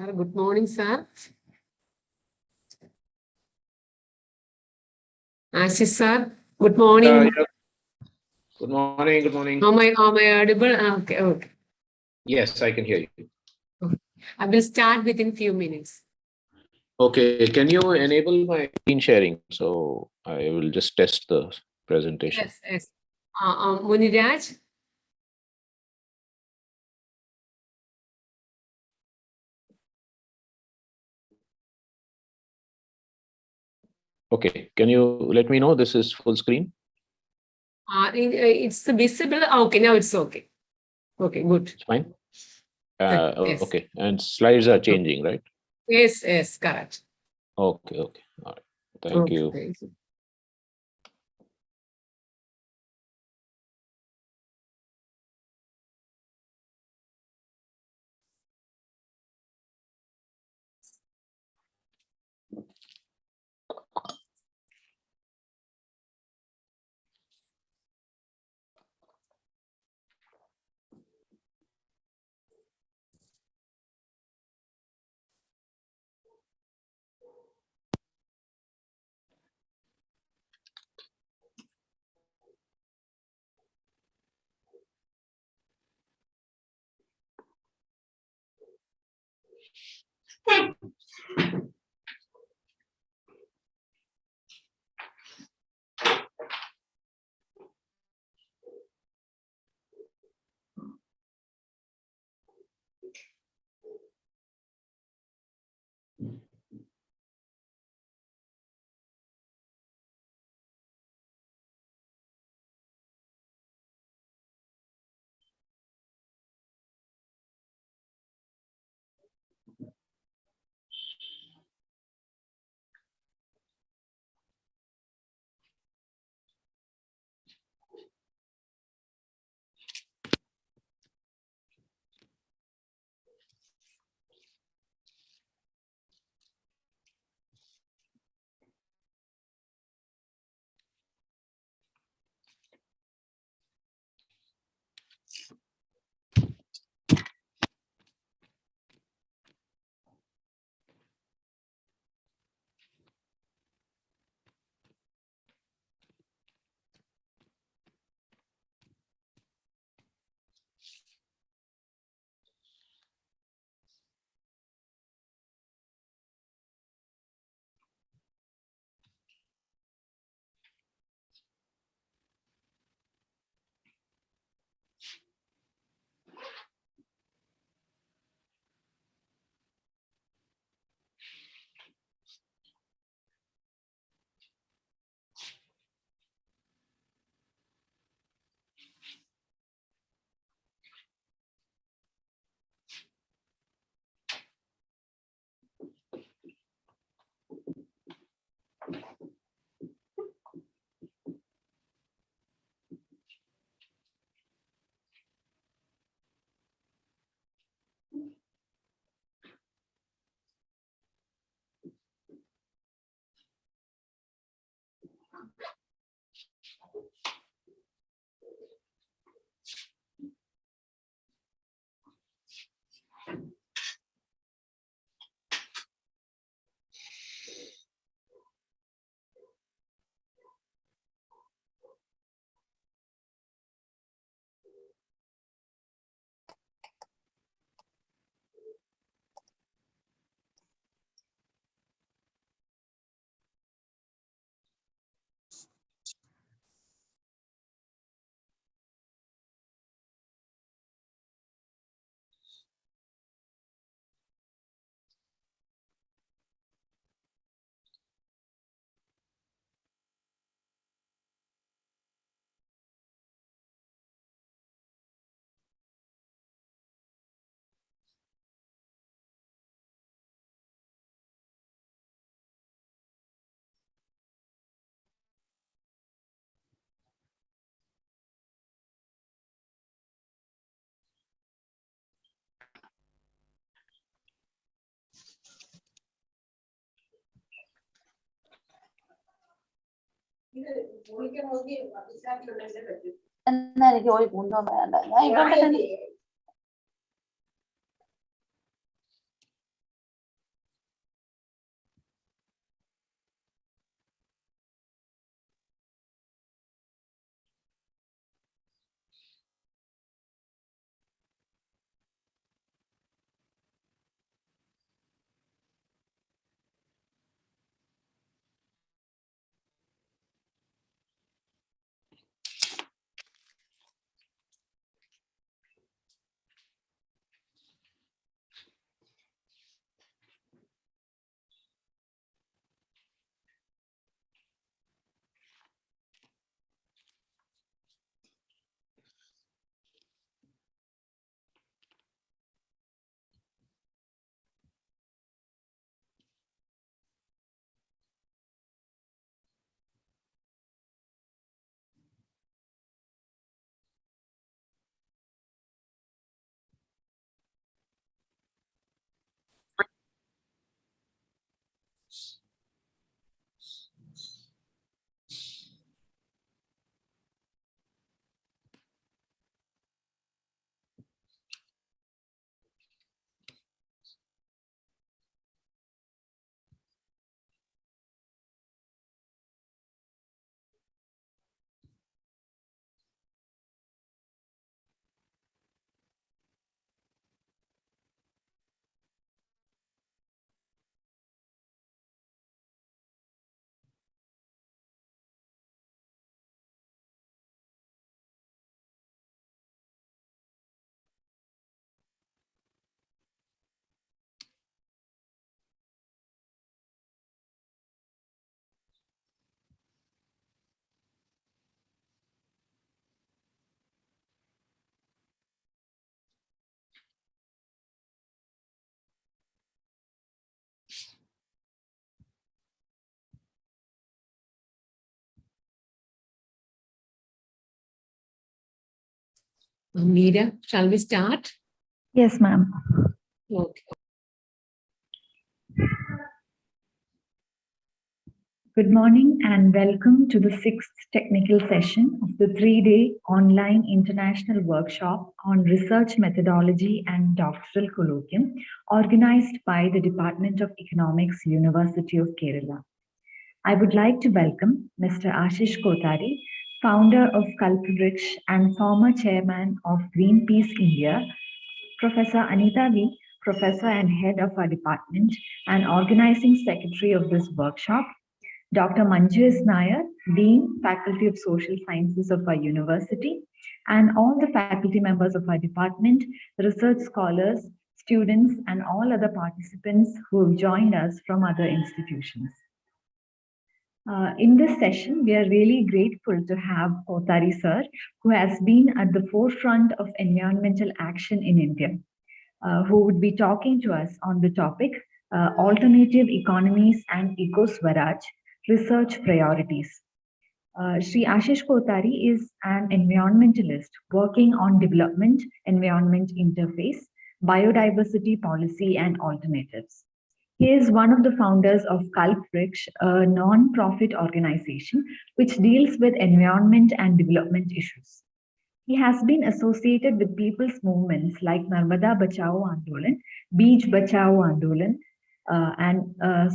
Good morning, sir. Ashish, sir. Good morning. Yeah. Good morning. Good morning. Am I audible? Okay, okay. Yes, I can hear you. I will start within few minutes. Okay, can you enable my screen sharing? So I will just test the presentation. Yes, yes. Muniraj? Okay, can you let me know this is full screen? It's visible. Okay, now it's okay. Okay, good. It's fine. Yes. Okay, and slides are changing, right? Yes, yes, correct. Okay, okay. All right. Thank you. Thank you. എന്നാ എനിക്ക് പോയി കൊണ്ടുപോകാൻ വേണ്ട ഞാൻ ഇവിടെ തന്നെ Meera, shall we start? Yes, ma'am. Okay. Good morning and welcome to the sixth technical session of the three-day online international workshop on research methodology and doctoral colloquium organized by the Department of Economics, University of Kerala. I would like to welcome Mr. Ashish Kothari, founder of Kalpvriksh and former chairman of Greenpeace India, Professor Anita V, professor and head of our department and organizing secretary of this workshop, Dr. Manju S. Nair, Dean, Faculty of Social Sciences of our university, and all the faculty members of our department, research scholars, students, and all other participants who have joined us from other institutions. In this session, we are really grateful to have Kothari sir, who has been at the forefront of environmental action in India, who would be talking to us on the topic Alternative Economies and Eco-Swaraj, Research Priorities. Sri Ashish Kothari is an environmentalist working on development, environment interface, biodiversity policy, and alternatives. He is one of the founders of Kalpvriksh, a non-profit organization which deals with environment and development issues. He has been associated with people's movements like Narmada Bachao Andolan, Beach Bachao Andolan, and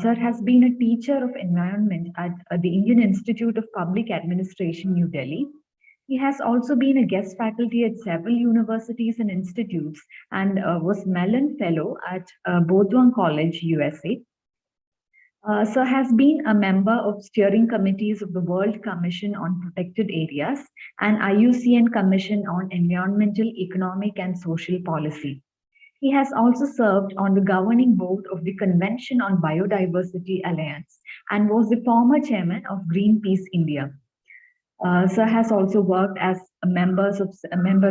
Sir has been a teacher of environment at the Indian Institute of Public Administration, New Delhi. He has also been a guest faculty at several universities and institutes and was Mellon Fellow at Burdwan College, USA. Sir has been a member of steering committees of the World Commission on Protected Areas and IUCN Commission on Environmental, Economic and Social Policy. He has also served on the governing board of the Convention on Biodiversity Alliance and was the former chairman of Greenpeace India. Sir has also worked as a member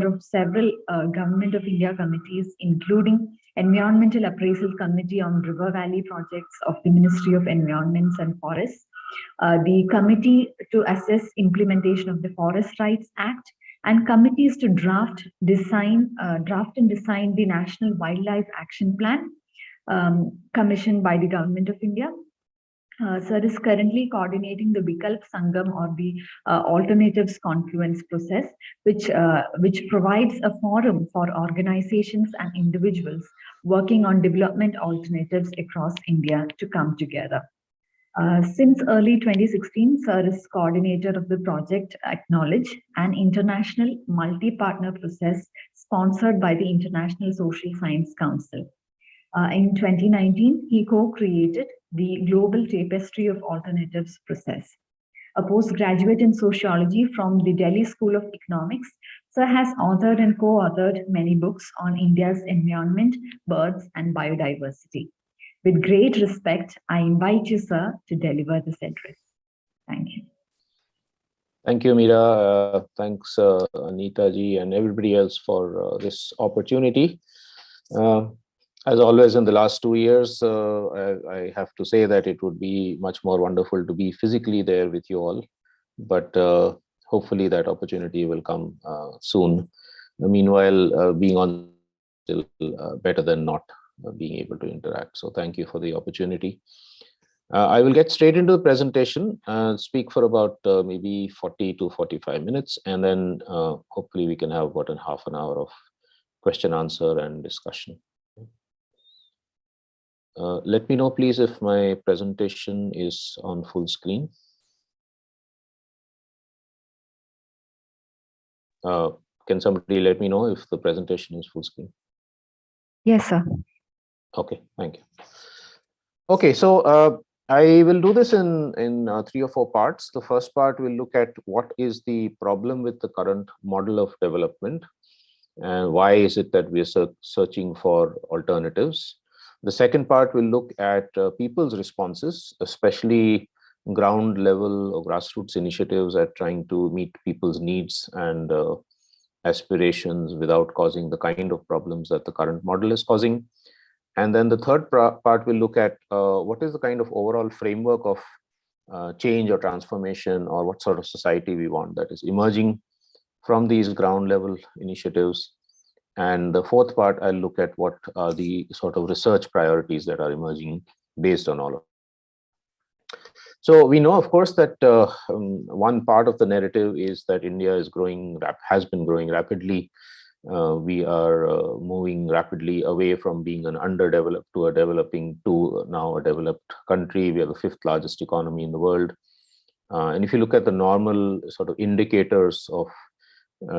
of several Government of India committees, including Environmental Appraisal Committee on River Valley Projects of the Ministry of Environment and Forests, the Committee to Assess Implementation of the Forest Rights Act, and committees to draft and design the National Wildlife Action Plan commissioned by the Government of India. Sir is currently coordinating the Vikalp Sangam or the Alternatives Confluence process, which provides a forum for organizations and individuals working on development alternatives across India to come together. Since early 2016, Sir is coordinator of the project Acknowledge, an international multi-partner process sponsored by the International Social Science Council. In 2019, he co-created the Global Tapestry of Alternatives process. A postgraduate in sociology from the Delhi School of Economics, Sir has authored and co-authored many books on India's environment, birds, and biodiversity. With great respect, I invite you, sir, to deliver this address. Thank you. Thank you, Meera. Thanks, Anita ji, and everybody else for this opportunity. As always in the last 2 years, I have to say that it would be much more wonderful to be physically there with you all, but hopefully that opportunity will come soon. Meanwhile, being on still better than not being able to interact. So thank you for the opportunity. I will get straight into the presentation and speak for about maybe 40 to 45 minutes, and then hopefully we can have about half an hour of question, answer, and discussion. Let me know, please, if my presentation is on full screen. Can somebody let me know if the presentation is full screen? Yes, sir. Okay, thank you. Okay, so I will do this in 3 or 4 parts. The first part will look at what is the problem with the current model of development and why is it that we are searching for alternatives. The second part will look at people's responses, especially ground level or grassroots initiatives at trying to meet people's needs and aspirations without causing the kind of problems that the current model is causing. And then the third part will look at what is the kind of overall framework of change or transformation, or what sort of society we want that is emerging from these ground level initiatives. And the fourth part, I'll look at what are the sort of research priorities that are emerging based on all of it. So we know, of course, that one part of the narrative is that India is has been growing rapidly. We are moving rapidly away from being an underdeveloped to a developing to now a developed country. We are the 5th largest economy in the world. And if you look at the normal sort of indicators of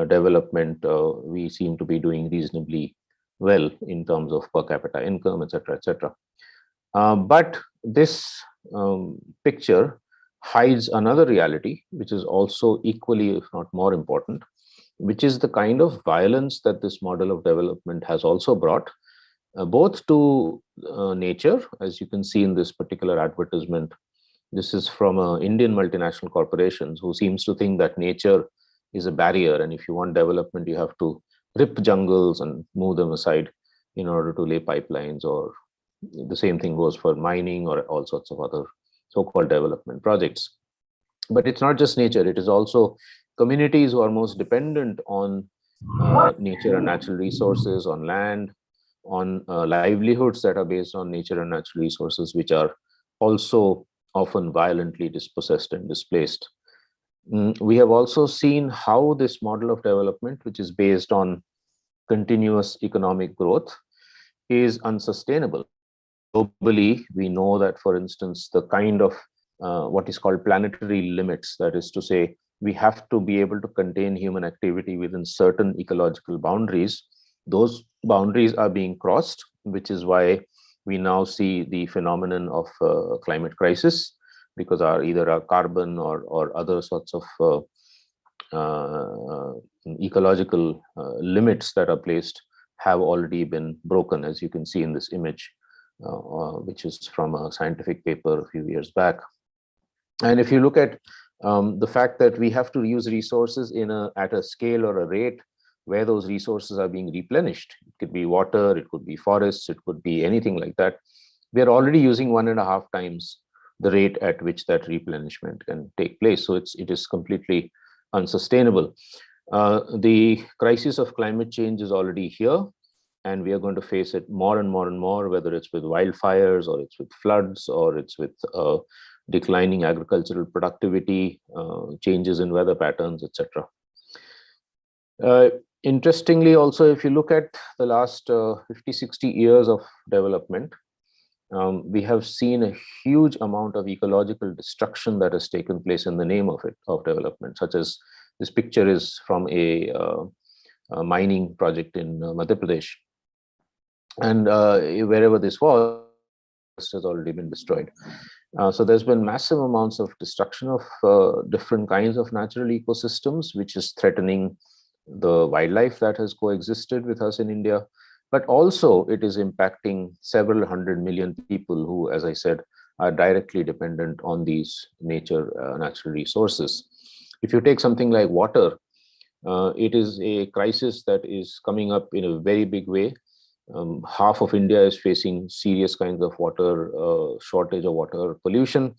development, we seem to be doing reasonably well in terms of per capita income, etc., etc. But this picture hides another reality, which is also equally, if not more important, which is the kind of violence that this model of development has also brought, both to nature, as you can see in this particular advertisement. This is from Indian multinational corporations who seems to think that nature is a barrier, and if you want development, you have to rip jungles and move them aside in order to lay pipelines, or the same thing goes for mining or all sorts of other so-called development projects. But it's not just nature, it is also communities who are most dependent on nature and natural resources, on land, on livelihoods that are based on nature and natural resources, which are also often violently dispossessed and displaced. We have also seen how this model of development, which is based on continuous economic growth, is unsustainable. Globally, we know that, for instance, the kind of what is called planetary limits, that is to say, we have to be able to contain human activity within certain ecological boundaries. Those boundaries are being crossed, which is why we now see the phenomenon of climate crisis, because either our carbon or other sorts of ecological limits that are placed have already been broken, as you can see in this image, which is from a scientific paper a few years back. And if you look at the fact that we have to use resources at a scale or a rate where those resources are being replenished, it could be water, it could be forests, it could be anything like that. We are already using 1.5 times the rate at which that replenishment can take place. So it is completely unsustainable. The crisis of climate change is already here, and we are going to face it more and more and more, whether it's with wildfires or it's with floods or it's with declining agricultural productivity, changes in weather patterns, etc. Interestingly, also, if you look at the last 50, 60 years of development, we have seen a huge amount of ecological destruction that has taken place in the name of development, such as this picture is from a mining project in Madhya Pradesh. And wherever this was, has already been destroyed. So there's been massive amounts of destruction of different kinds of natural ecosystems, which is threatening the wildlife that has coexisted with us in India. But also it is impacting several 100 million people who, as I said, are directly dependent on these natural resources. If you take something like water, it is a crisis that is coming up in a very big way. Half of India is facing serious kinds of water shortage or water pollution,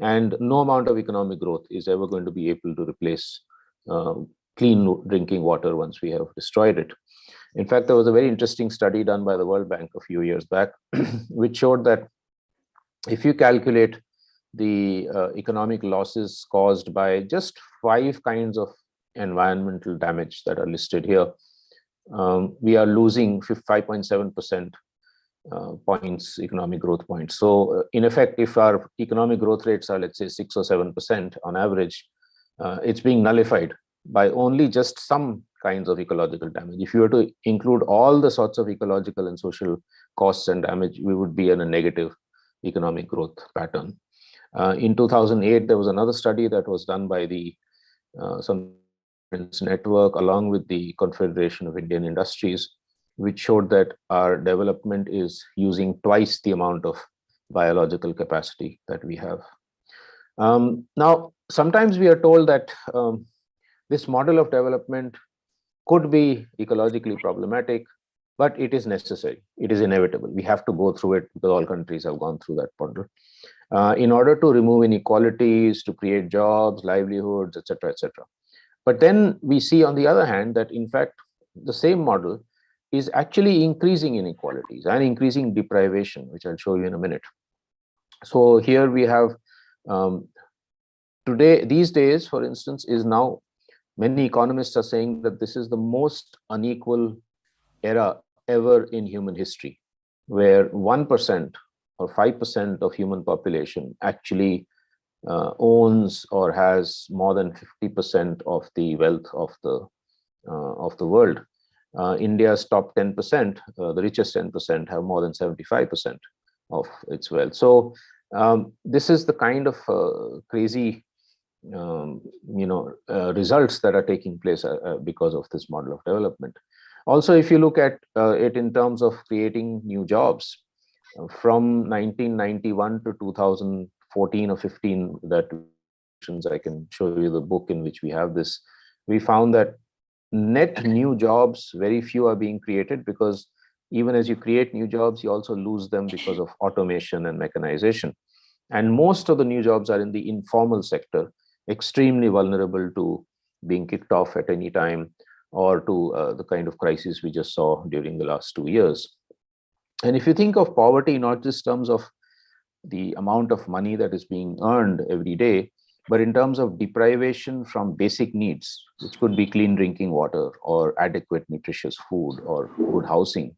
and no amount of economic growth is ever going to be able to replace clean drinking water once we have destroyed it. In fact, there was a very interesting study done by the World Bank a few years back, which showed that if you calculate the economic losses caused by just 5 kinds of environmental damage that are listed here, we are losing 5.7% points, economic growth points. So in effect, if our economic growth rates are, let's say, 6 or 7% on average, it's being nullified by only just some kinds of ecological damage. If you were to include all the sorts of ecological and social costs and damage, we would be in a negative economic growth pattern. In 2008, there was another study that was done by the some network along with the Confederation of Indian Industries, which showed that our development is using twice the amount of biological capacity that we have. Now, sometimes we are told that this model of development could be ecologically problematic, but it is necessary. It is inevitable. We have to go through it because all countries have gone through that model. In order to remove inequalities, to create jobs, livelihoods, etc., etc. But then we see, on the other hand, that in fact, the same model is actually increasing inequalities and increasing deprivation, which I'll show you in a minute. So here we have these days, for instance, is now, many economists are saying that this is the most unequal era ever in human history, where 1% or 5% of human population actually owns or has more than 50% of the wealth of the world. India's top 10%, the richest 10%, have more than 75% of its wealth. So this is the kind of crazy results that are taking place because of this model of development. Also, if you look at it in terms of creating new jobs, from 1991 to 2014 or 15, that I can show you the book in which we have this, we found that net new jobs, very few are being created, because even as you create new jobs, you also lose them because of automation and mechanization. And most of the new jobs are in the informal sector, extremely vulnerable to being kicked off at any time, or to the kind of crisis we just saw during the last 2 years. And if you think of poverty, not just terms of the amount of money that is being earned every day, but in terms of deprivation from basic needs, which could be clean drinking water or adequate nutritious food or good housing.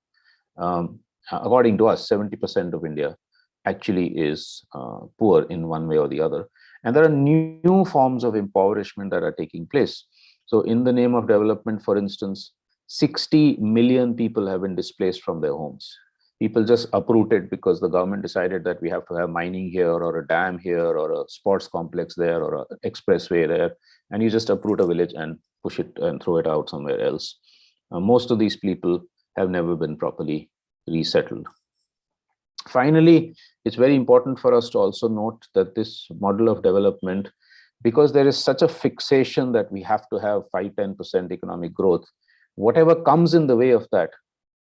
According to us, 70% of India actually is poor in one way or the other. And there are new forms of impoverishment that are taking place. So in the name of development, for instance, 60 million people have been displaced from their homes. People just uprooted because the government decided that we have to have mining here, or a dam here, or a sports complex there, or an expressway there. And you just uproot a village and push it and throw it out somewhere else. Most of these people have never been properly resettled. Finally, it's very important for us to also note that this model of development, because there is such a fixation that we have to have 5-10% economic growth, whatever comes in the way of that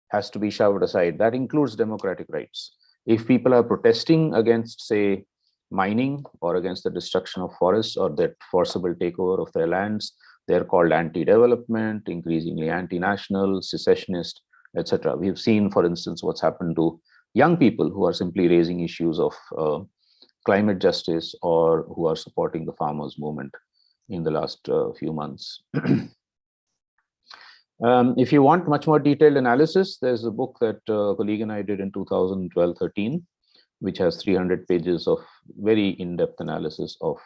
has to be shoved aside. That includes democratic rights. If people are protesting against, say, mining, or against the destruction of forests, or that forcible takeover of their lands, they're called anti-development, increasingly anti-national, secessionist, etc. We've seen, for instance, what's happened to young people who are simply raising issues of climate justice or who are supporting the farmers movement in the last few months. If you want much more detailed analysis, there's a book that a colleague and I did in 2012-13, which has 300 pages of very in-depth analysis of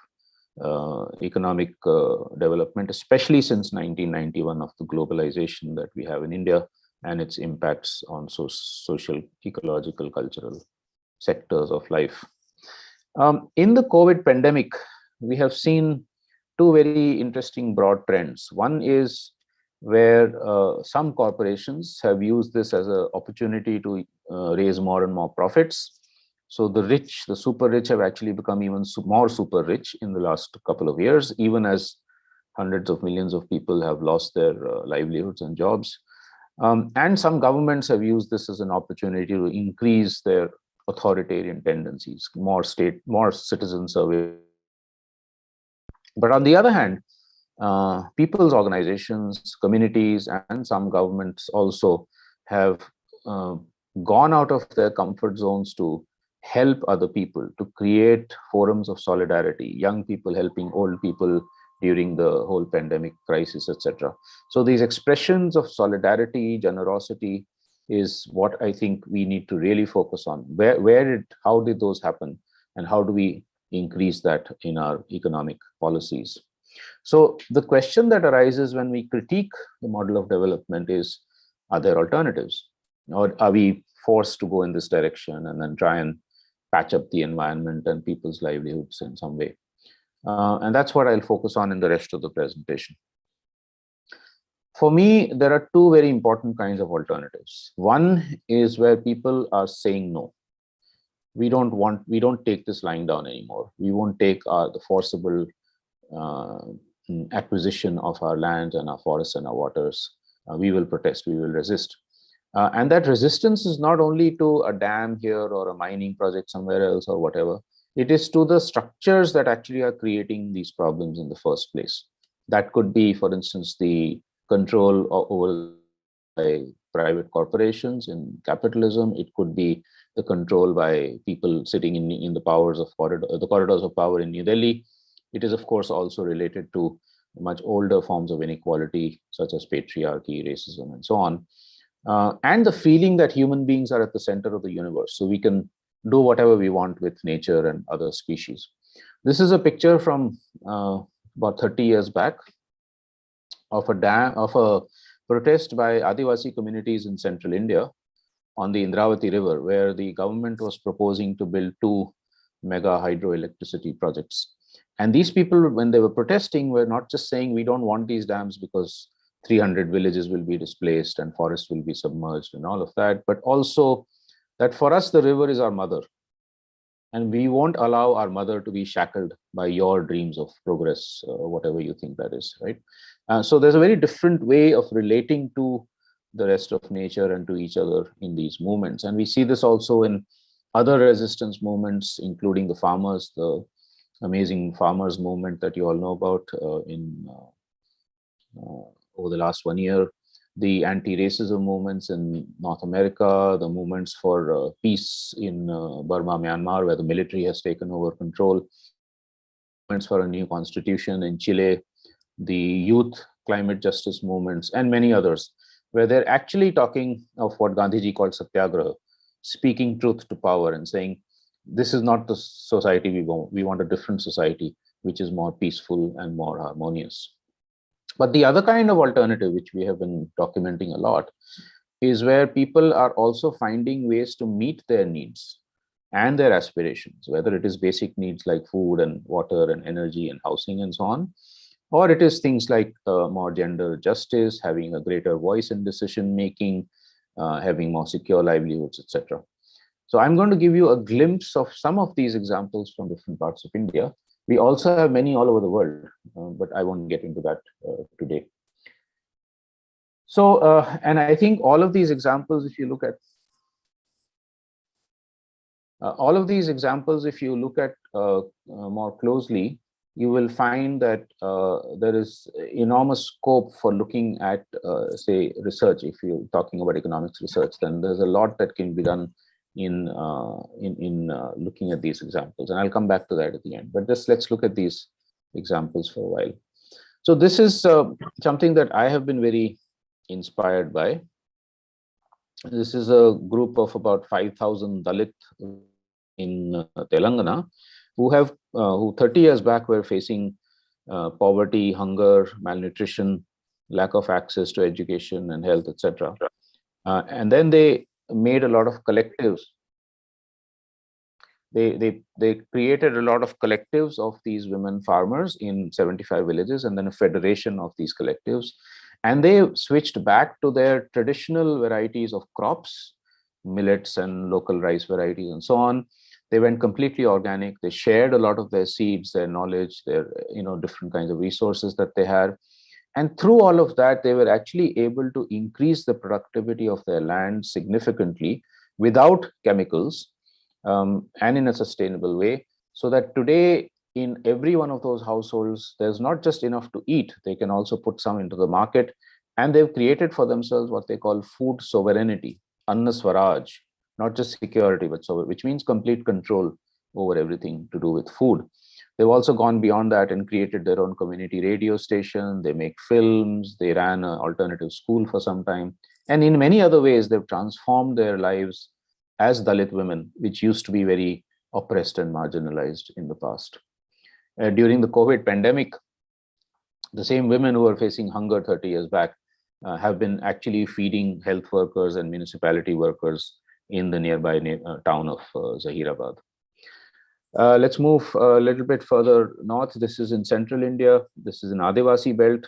economic development, especially since 1991, of the globalization that we have in India and its impacts on social, ecological, cultural sectors of life. In the COVID pandemic, we have seen two very interesting broad trends. One is where some corporations have used this as an opportunity to raise more and more profits. So the rich, the super rich, have actually become even more super rich in the last couple of years, even as hundreds of millions of people have lost their livelihoods and jobs. And some governments have used this as an opportunity to increase their authoritarian tendencies, more state, more citizen service. But on the other hand, people's organizations, communities, and some governments also have gone out of their comfort zones to help other people, to create forums of solidarity, young people helping old people during the whole pandemic crisis, etc. So these expressions of solidarity, generosity is what I think we need to really focus on. How did those happen, and how do we increase that in our economic policies? So the question that arises when we critique the model of development is, are there alternatives? Or are we forced to go in this direction and then try and patch up the environment and people's livelihoods in some way? And that's what I'll focus on in the rest of the presentation. For me, there are two very important kinds of alternatives. One is where people are saying no. We don't take this lying down anymore. We won't take the forcible acquisition of our lands and our forests and our waters. We will protest, we will resist. And that resistance is not only to a dam here or a mining project somewhere else or whatever. It is to the structures that actually are creating these problems in the first place. That could be, for instance, the control over by private corporations in capitalism. It could be the control by people sitting in the the corridors of power in New Delhi. It is, of course, also related to much older forms of inequality, such as patriarchy, racism, and so on. And the feeling that human beings are at the center of the universe, so we can do whatever we want with nature and other species. This is a picture from about 30 years back of a protest by Adivasi communities in central India on the Indravati River, where the government was proposing to build 2 mega hydroelectricity projects. And these people, when they were protesting, were not just saying, we don't want these dams because 300 villages will be displaced and forests will be submerged and all of that, but also that for us, the river is our mother. And we won't allow our mother to be shackled by your dreams of progress, whatever you think that is, right? So there's a very different way of relating to the rest of nature and to each other in these movements. And we see this also in other resistance movements, including the farmers, the amazing farmers movement that you all know about over the last 1 year, the anti-racism movements in North America, the movements for peace in Burma, Myanmar, where the military has taken over control, movements for a new constitution in Chile, the youth climate justice movements, and many others, where they're actually talking of what Gandhiji called satyagraha, speaking truth to power and saying, this is not the society we want. We want a different society, which is more peaceful and more harmonious. But the other kind of alternative, which we have been documenting a lot, is where people are also finding ways to meet their needs and their aspirations, whether it is basic needs like food and water and energy and housing and so on, or it is things like more gender justice, having a greater voice in decision making, having more secure livelihoods, etc. So I'm going to give you a glimpse of some of these examples from different parts of India. We also have many all over the world, but I won't get into that today. So, and I think all of these examples, if you look at more closely, you will find that there is enormous scope for looking at, say, research. If you're talking about economics research, then there's a lot that can be done in looking at these examples, and I'll come back to that at the end. But just let's look at these examples for a while. So this is something that I have been very inspired by. This is a group of about 5,000 Dalit in Telangana who 30 years back were facing poverty, hunger, malnutrition, lack of access to education and health, etc. And then they made a lot of collectives. They created a lot of collectives of these women farmers in 75 villages, and then a federation of these collectives. And they switched back to their traditional varieties of crops, millets and local rice varieties and so on. They went completely organic. They shared a lot of their seeds, their knowledge, their different kinds of resources that they had. And through all of that, they were actually able to increase the productivity of their land significantly without chemicals, and in a sustainable way, so that today in every one of those households, there's not just enough to eat, they can also put some into the market. And they've created for themselves what they call food sovereignty, Anna Swaraj, not just security, but which means complete control over everything to do with food. They've also gone beyond that and created their own community radio station. They make films. They ran an alternative school for some time. And in many other ways, they've transformed their lives as Dalit women, which used to be very oppressed and marginalized in the past. During the COVID pandemic, the same women who were facing hunger 30 years back have been actually feeding health workers and municipality workers in the nearby town of Zahirabad. Let's move a little bit further north. This is in central India. This is in Adivasi Belt.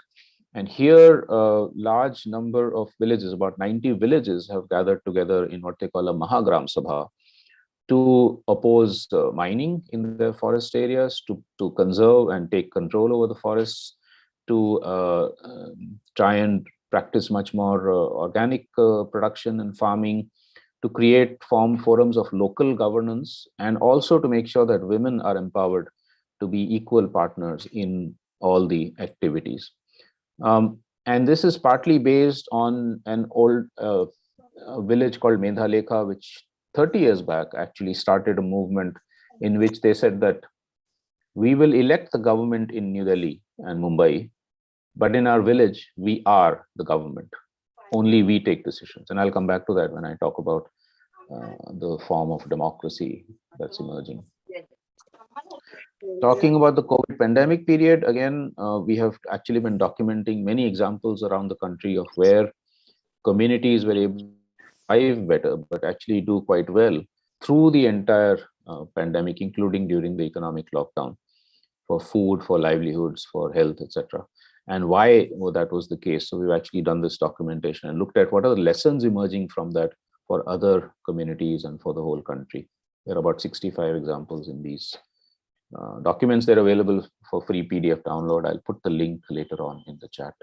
And here, a large number of villages, about 90 villages, have gathered together in what they call a Mahagram Sabha to oppose mining in their forest areas, to conserve and take control over the forests, to try and practice much more organic production and farming, to create forums of local governance, and also to make sure that women are empowered to be equal partners in all the activities. And this is partly based on an old village called Medhalekha, which 30 years back actually started a movement in which they said that we will elect the government in New Delhi and Mumbai, but in our village, we are the government. Only we take decisions. And I'll come back to that when I talk about the form of democracy that's emerging. Talking about the COVID pandemic period, again, we have actually been documenting many examples around the country of where communities were able to thrive better, but actually do quite well through the entire pandemic, including during the economic lockdown, for food, for livelihoods, for health, etc. And why that was the case. So we've actually done this documentation and looked at what are the lessons emerging from that for other communities and for the whole country. There are about 65 examples in these documents. They're available for free PDF download. I'll put the link later on in the chat.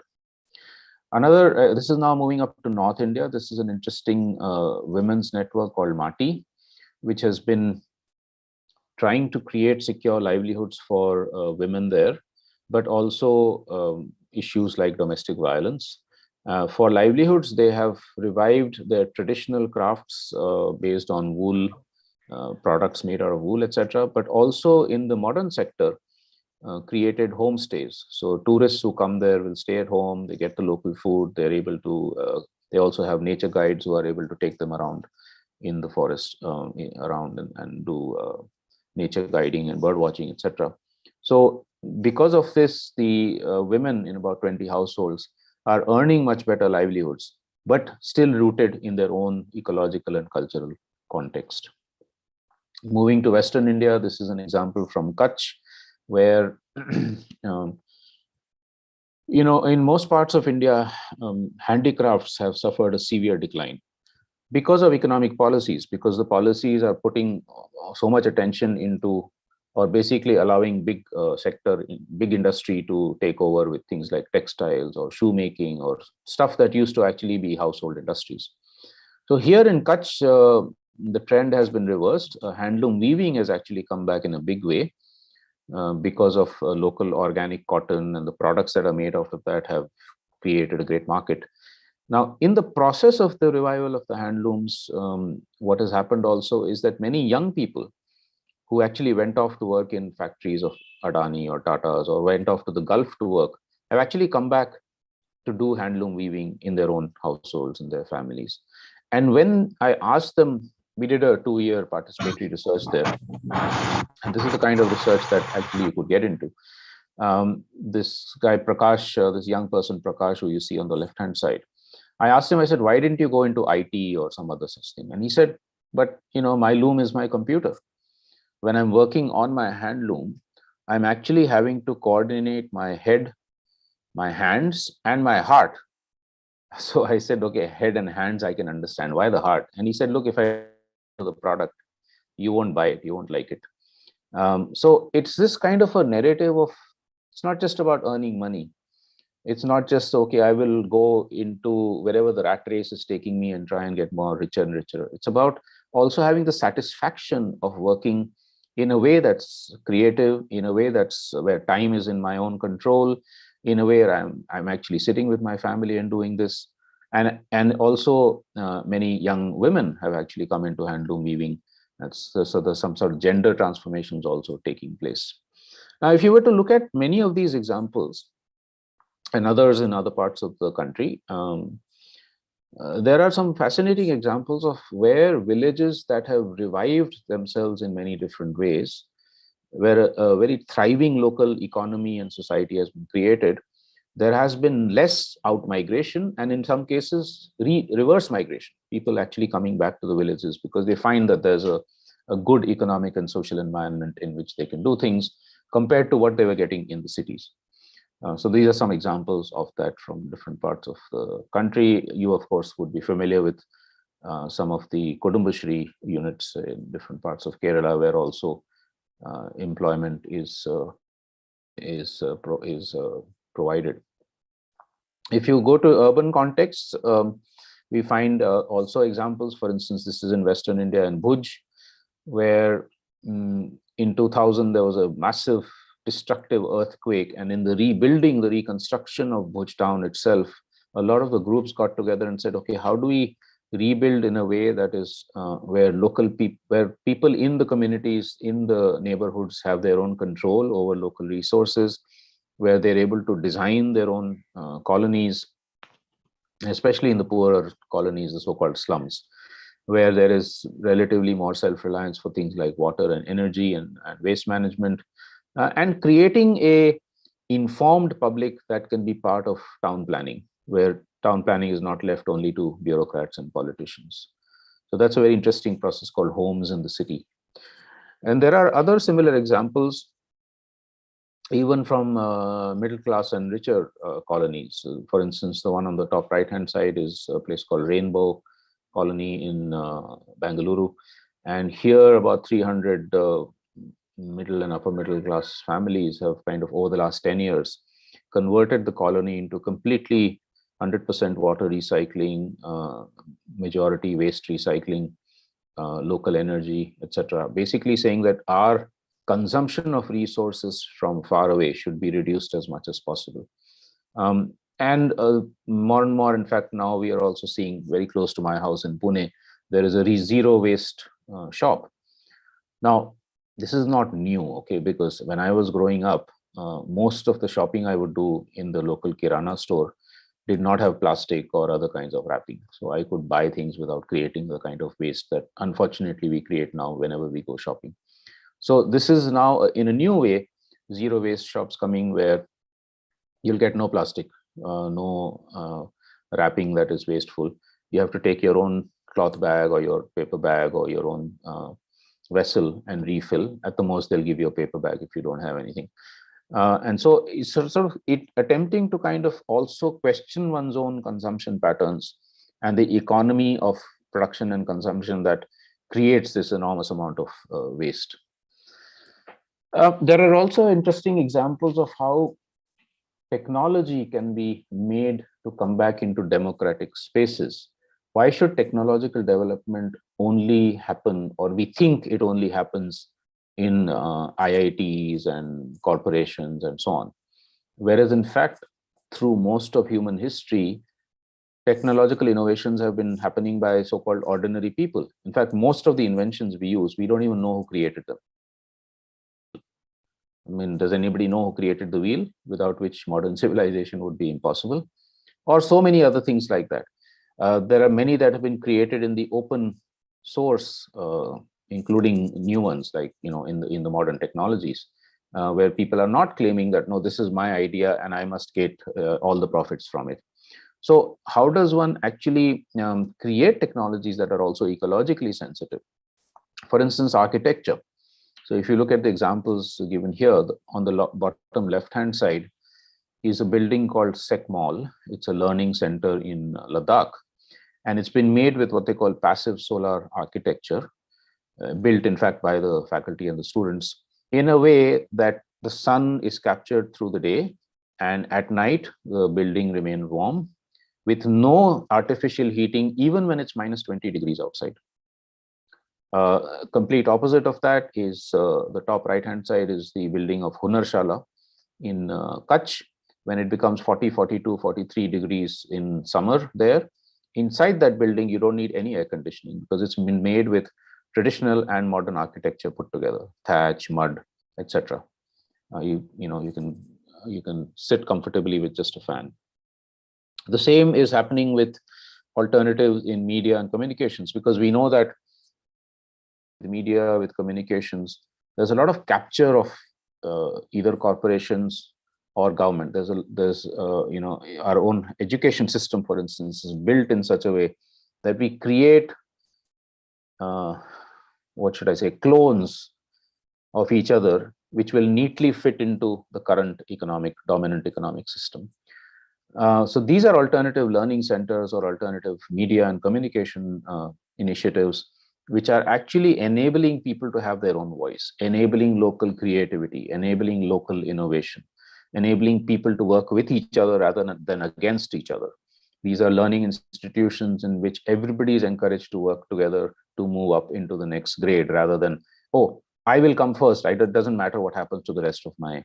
Another, this is now moving up to North India. This is an interesting women's network called Mati, which has been trying to create secure livelihoods for women there, but also issues like domestic violence. For livelihoods, they have revived their traditional crafts based on wool, products made out of wool, etc. But also in the modern sector, created homestays. So tourists who come there will stay at home, they get the local food, they're able to, they also have nature guides who are able to take them around in the forest, around and do nature guiding and bird watching, etc. So because of this, the women in about 20 households are earning much better livelihoods, but still rooted in their own ecological and cultural context. Moving to Western India, this is an example from Kutch, where, in most parts of India, handicrafts have suffered a severe decline because of economic policies, because the policies are putting so much attention into, or basically allowing big big industry to take over with things like textiles or shoemaking or stuff that used to actually be household industries. So here in Kutch, the trend has been reversed. Handloom weaving has actually come back in a big way because of local organic cotton, and the products that are made out of that have created a great market. Now, in the process of the revival of the handlooms, what has happened also is that many young people who actually went off to work in factories of Adani or Tatas or went off to the Gulf to work have actually come back to do handloom weaving in their own households and their families. And when I asked them, we did a 2-year participatory research there. And this is the kind of research that actually you could get into. This guy, Prakash, this young person, Prakash, who you see on the left-hand side, I asked him, I said, why didn't you go into IT or some other such thing? And he said, but my loom is my computer. When I'm working on my hand loom, I'm actually having to coordinate my head, my hands, and my heart. So I said, okay, head and hands, I can understand. Why the heart? And he said, look, if I do the product, you won't buy it, you won't like it. So it's this kind of a narrative of, it's not just about earning money. It's not just, okay, I will go into wherever the rat race is taking me and try and get more richer and richer. It's about also having the satisfaction of working in a way that's creative, in a way that's where time is in my own control, in a way where I'm actually sitting with my family and doing this. And also many young women have actually come into handloom weaving. So there's some sort of gender transformations also taking place. Now, if you were to look at many of these examples and others in other parts of the country, there are some fascinating examples of where villages that have revived themselves in many different ways, where a very thriving local economy and society has been created. There has been less out migration, and in some cases reverse migration, people actually coming back to the villages because they find that there's a good economic and social environment in which they can do things compared to what they were getting in the cities. So these are some examples of that from different parts of the country. You, of course, would be familiar with some of the Kudumbashree units in different parts of Kerala, where also employment is provided. If you go to urban contexts, we find also examples. For instance, this is in Western India in Bhuj, where in 2000 there was a massive destructive earthquake, and in the rebuilding, the reconstruction of Bhuj town itself, a lot of the groups got together and said, okay, how do we rebuild in a way that is where people in the communities, in the neighborhoods have their own control over local resources, where they're able to design their own colonies, especially in the poorer colonies, the so-called slums, where there is relatively more self-reliance for things like water and energy and waste management, and creating a informed public that can be part of town planning, where town planning is not left only to bureaucrats and politicians. So that's a very interesting process called homes in the city. And there are other similar examples, even from middle class and richer colonies. So for instance, the one on the top right-hand side is a place called Rainbow Colony in Bangalore. And here about 300 middle and upper middle class families have kind of over the last 10 years converted the colony into completely 100% water recycling, majority waste recycling, local energy, etc. Basically saying that our consumption of resources from far away should be reduced as much as possible. And more and more, in fact, now we are also seeing very close to my house in Pune, there is a zero waste shop. Now, this is not new, okay, because when I was growing up, most of the shopping I would do in the local Kirana store did not have plastic or other kinds of wrapping. So I could buy things without creating the kind of waste that unfortunately we create now whenever we go shopping. So this is now in a new way, zero waste shops coming where you'll get no plastic, no wrapping that is wasteful. You have to take your own cloth bag or your paper bag or your own vessel and refill. At the most, they'll give you a paper bag if you don't have anything. And so it's sort of attempting to kind of also question one's own consumption patterns and the economy of production and consumption that creates this enormous amount of waste. There are also interesting examples of how technology can be made to come back into democratic spaces. Why should technological development only happen, or we think it only happens in IITs and corporations and so on? Whereas in fact, through most of human history, technological innovations have been happening by so-called ordinary people. In fact, most of the inventions we use, we don't even know who created them. I mean, does anybody know who created the wheel, without which modern civilization would be impossible? Or so many other things like that. There are many that have been created in the open source, including new ones, like, you know, in the modern technologies, where people are not claiming that, no, this is my idea and I must get all the profits from it. So how does one actually create technologies that are also ecologically sensitive? For instance, architecture. So if you look at the examples given here, on the bottom left-hand side is a building called Sek Mall. It's a learning center in Ladakh, and it's been made with what they call passive solar architecture, built in fact by the faculty and the students, in a way that the sun is captured through the day, and at night the building remains warm with no artificial heating, even when it's minus 20 degrees outside. Complete opposite of that is the top right hand side is the building of Hunarshala in Kutch. When it becomes 40, 42, 43 degrees in summer there, inside that building you don't need any air conditioning, because it's been made with traditional and modern architecture put together, thatch, mud, etc. You can sit comfortably with just a fan. The same is happening with alternatives in media and communications, because we know that the media, with communications, there's a lot of capture of either corporations or government. There's our own education system, for instance, is built in such a way that we create what should I say, clones of each other, which will neatly fit into the current dominant economic system. So these are alternative learning centers or alternative media and communication initiatives, which are actually enabling people to have their own voice, enabling local creativity, enabling local innovation, enabling people to work with each other rather than against each other. These are learning institutions in which everybody is encouraged to work together to move up into the next grade, rather than, oh, I will come first. It doesn't matter what happens to the rest of my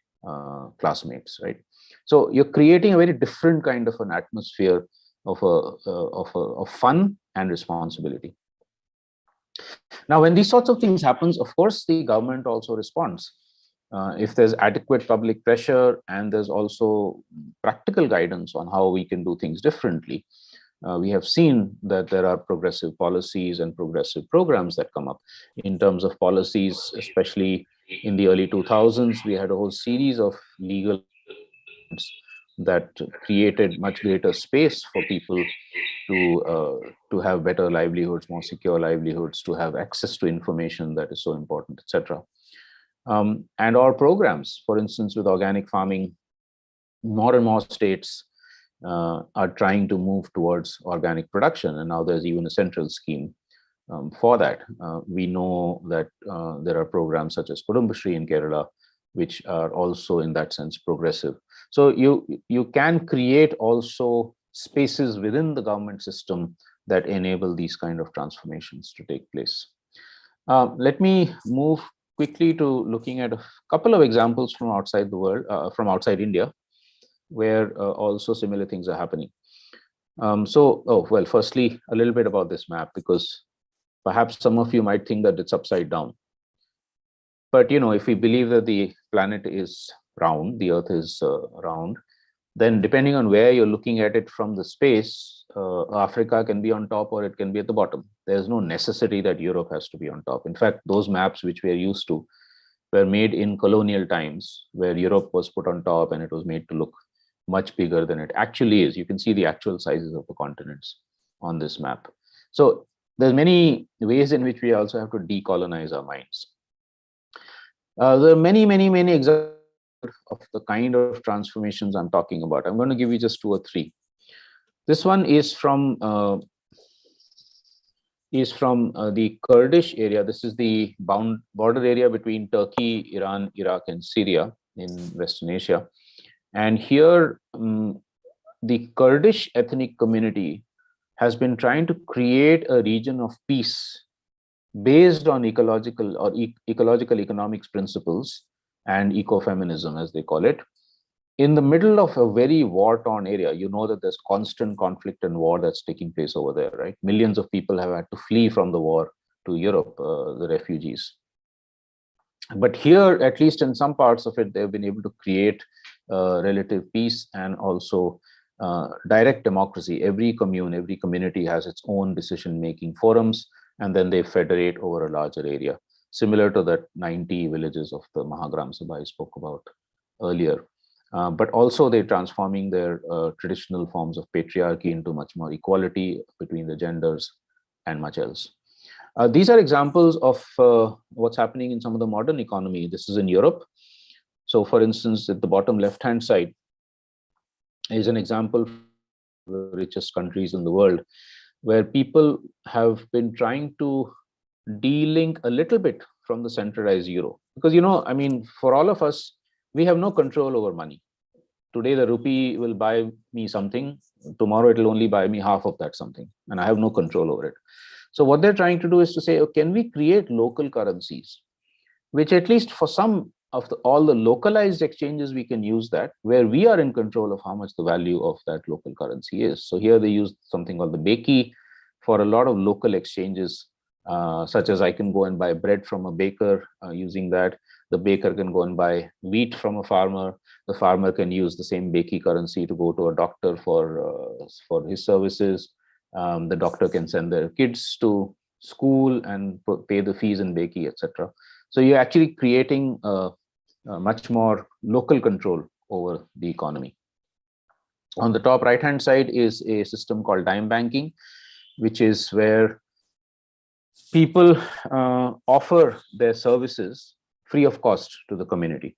classmates, right? So you're creating a very different kind of an atmosphere of fun and responsibility. Now, when these sorts of things happens, of course, the government also responds. If there's adequate public pressure and there's also practical guidance on how we can do things differently, we have seen that there are progressive policies and progressive programs that come up. In terms of policies, especially in the early 2000s, we had a whole series of legal that created much greater space for people to have better livelihoods, more secure livelihoods, to have access to information that is so important, etc. And our programs, for instance, with organic farming, more and more states are trying to move towards organic production, and now there's even a central scheme for that. We know that there are programs such as Kudumbashree in Kerala, which are also in that sense progressive. So you can create also spaces within the government system that enable these kind of transformations to take place. Let me move quickly to looking at a couple of examples from outside the world, from outside India, where also similar things are happening. Firstly, a little bit about this map, because perhaps some of you might think that it's upside down. But if we believe that the planet is round, the Earth is round, then depending on where you're looking at it from the space, Africa can be on top or it can be at the bottom. There's no necessity that Europe has to be on top. In fact, those maps which we are used to were made in colonial times, where Europe was put on top and it was made to look much bigger than it actually is. You can see the actual sizes of the continents on this map. So there's many ways in which we also have to decolonize our minds. There are many examples of the kind of transformations I'm talking about. I'm going to give you just 2 or 3. This one is from the Kurdish area. This is the border area between Turkey, Iran, Iraq, and Syria in Western Asia. And here, the Kurdish ethnic community has been trying to create a region of peace based on ecological economics principles and ecofeminism, as they call it, in the middle of a very war-torn area, you know that there's constant conflict and war that's taking place over there, right? Millions of people have had to flee from the war to Europe, the refugees. But here, at least in some parts of it, they've been able to create relative peace and also direct democracy. Every commune, every community has its own decision-making forums, and then they federate over a larger area, similar to the 90 villages of the Mahagram Sabha I spoke about earlier. But also they're transforming their traditional forms of patriarchy into much more equality between the genders and much else. These are examples of what's happening in some of the modern economy. This is in Europe. So for instance, at the bottom left-hand side is an example of the richest countries in the world, where people have been trying to de-link a little bit from the centralized euro. Because, you know, I mean, for all of us, we have no control over money. Today, the rupee will buy me something. Tomorrow, it will only buy me half of that something, and I have no control over it. So what they're trying to do is to say, oh, can we create local currencies, which at least for some of all the localized exchanges, we can use that, where we are in control of how much the value of that local currency is. So here they use something called the Beki for a lot of local exchanges, such as I can go and buy bread from a baker using that. The baker can go and buy wheat from a farmer. The farmer can use the same Beki currency to go to a doctor for his services. The doctor can send their kids to school and pay the fees in Beki, etc. So you're actually creating a much more local control over the economy. On the top right-hand side is a system called time banking, which is where people offer their services free of cost to the community.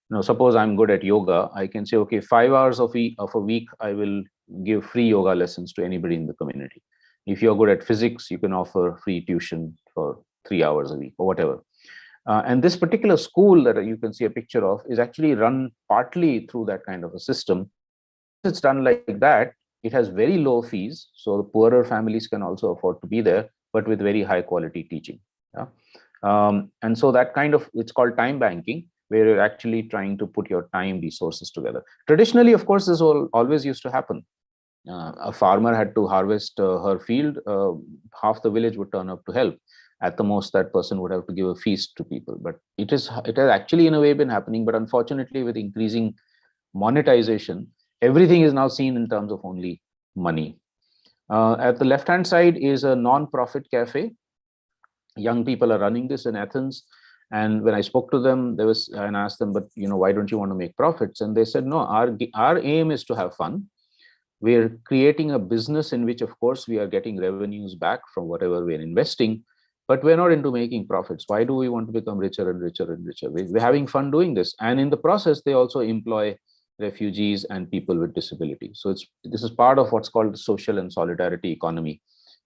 Now, suppose I'm good at yoga, I can say, okay, 5 hours of a week, I will give free yoga lessons to anybody in the community. If you're good at physics, you can offer free tuition for 3 hours a week or whatever. And this particular school that you can see a picture of is actually run partly through that kind of a system. It's done like that. It has very low fees, so the poorer families can also afford to be there, but with very high quality teaching. Yeah? And so that kind of, it's called time banking, where you're actually trying to put your time resources together. Traditionally, of course, this always used to happen. A farmer had to harvest her field, half the village would turn up to help. At the most, that person would have to give a feast to people. But it has actually in a way been happening, but unfortunately with increasing monetization, everything is now seen in terms of only money. At the left-hand side is a non-profit cafe. Young people are running this in Athens. And when I spoke to them, and asked them, but you know, why don't you want to make profits? And they said, no, our aim is to have fun. We're creating a business in which, of course, we are getting revenues back from whatever we're investing, but we're not into making profits. Why do we want to become richer and richer and richer? We're having fun doing this. And in the process, they also employ refugees and people with disabilities. So this is part of what's called the social and solidarity economy,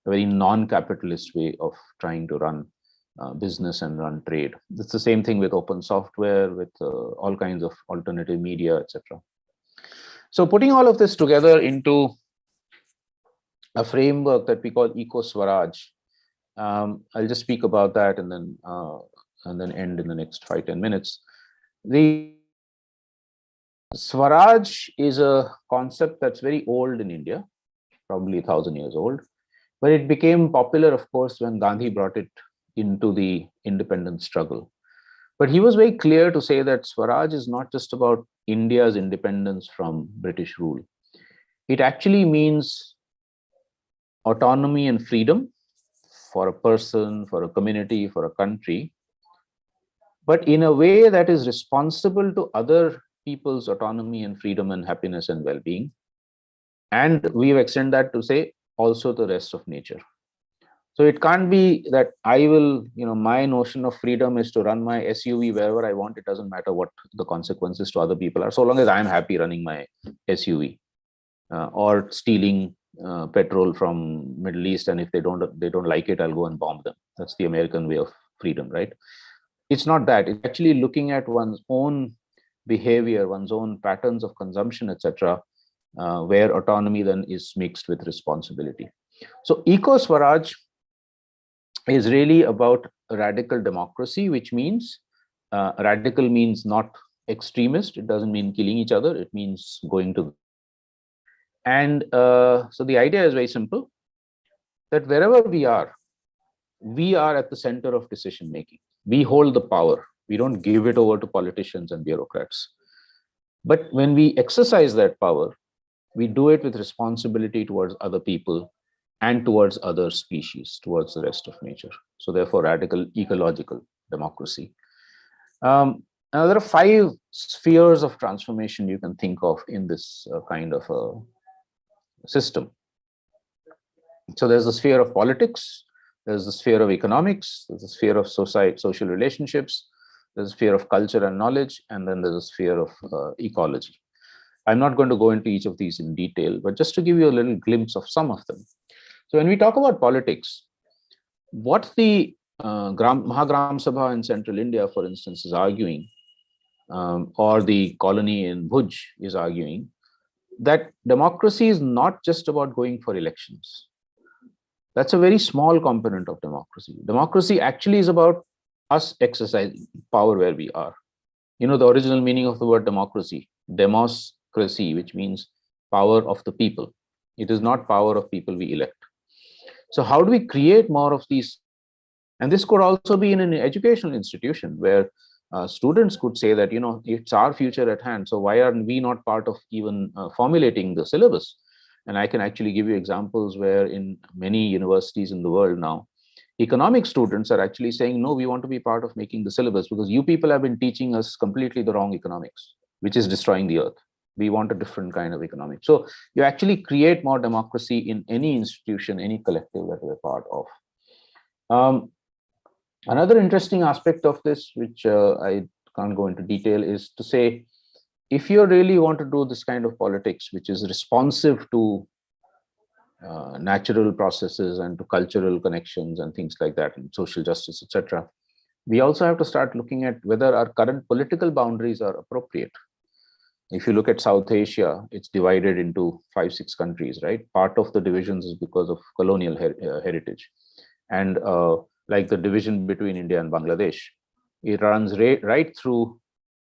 a very non-capitalist way of trying to run business and run trade. It's the same thing with open software, with all kinds of alternative media, etc. So putting all of this together into a framework that we call Eco-Swaraj, I'll just speak about that and then end in the next 5-10 minutes. The Swaraj is a concept that's very old in India, probably 1,000 years old, but it became popular, of course, when Gandhi brought it into the independence struggle. But he was very clear to say that Swaraj is not just about India's independence from British rule. It actually means autonomy and freedom for a person, for a community, for a country, but in a way that is responsible to other people's autonomy and freedom and happiness and well-being. And we've extended that to say also the rest of nature. So it can't be that I will, my notion of freedom is to run my SUV wherever I want. It doesn't matter what the consequences to other people are, so long as I'm happy running my SUV, or stealing petrol from Middle East, and if they don't like it, I'll go and bomb them. That's the American way of freedom, right? It's not that. It's actually looking at one's own behavior, one's own patterns of consumption, etc., where autonomy then is mixed with responsibility. So Eco-Swaraj is really about radical democracy, which means radical means not extremist. It doesn't mean killing each other. It means going to. And so the idea is very simple, that wherever we are at the center of decision making. We hold the power. We don't give it over to politicians and bureaucrats. But when we exercise that power, we do it with responsibility towards other people and towards other species, towards the rest of nature. So therefore, radical ecological democracy. Now, there are 5 spheres of transformation you can think of in this kind of a system. So there's the sphere of politics, there's the sphere of economics, there's the sphere of social relationships, there's a sphere of culture and knowledge, and then there's a sphere of ecology. I'm not going to go into each of these in detail, but just to give you a little glimpse of some of them. So when we talk about politics, what the Mahagram Sabha in central India, for instance, is arguing, or the colony in Bhuj is arguing, that democracy is not just about going for elections. That's a very small component of democracy. Democracy actually is about us exercising power where we are. You know, the original meaning of the word democracy, democracy, which means power of the people. It is not power of people we elect. So how do we create more of these? And this could also be in an educational institution where students could say that, you know, it's our future at hand. So why are we not part of even formulating the syllabus? And I can actually give you examples where in many universities in the world now, economic students are actually saying, no, we want to be part of making the syllabus because you people have been teaching us completely the wrong economics, which is destroying the earth. We want a different kind of economics. So you actually create more democracy in any institution, any collective that we're part of. Another interesting aspect of this, which I can't go into detail, is to say, if you really want to do this kind of politics, which is responsive to natural processes and to cultural connections and things like that, and social justice, etc., we also have to start looking at whether our current political boundaries are appropriate. If you look at South Asia, it's divided into 5-6 countries, right? Part of the divisions is because of colonial heritage. And like the division between India and Bangladesh, it runs right through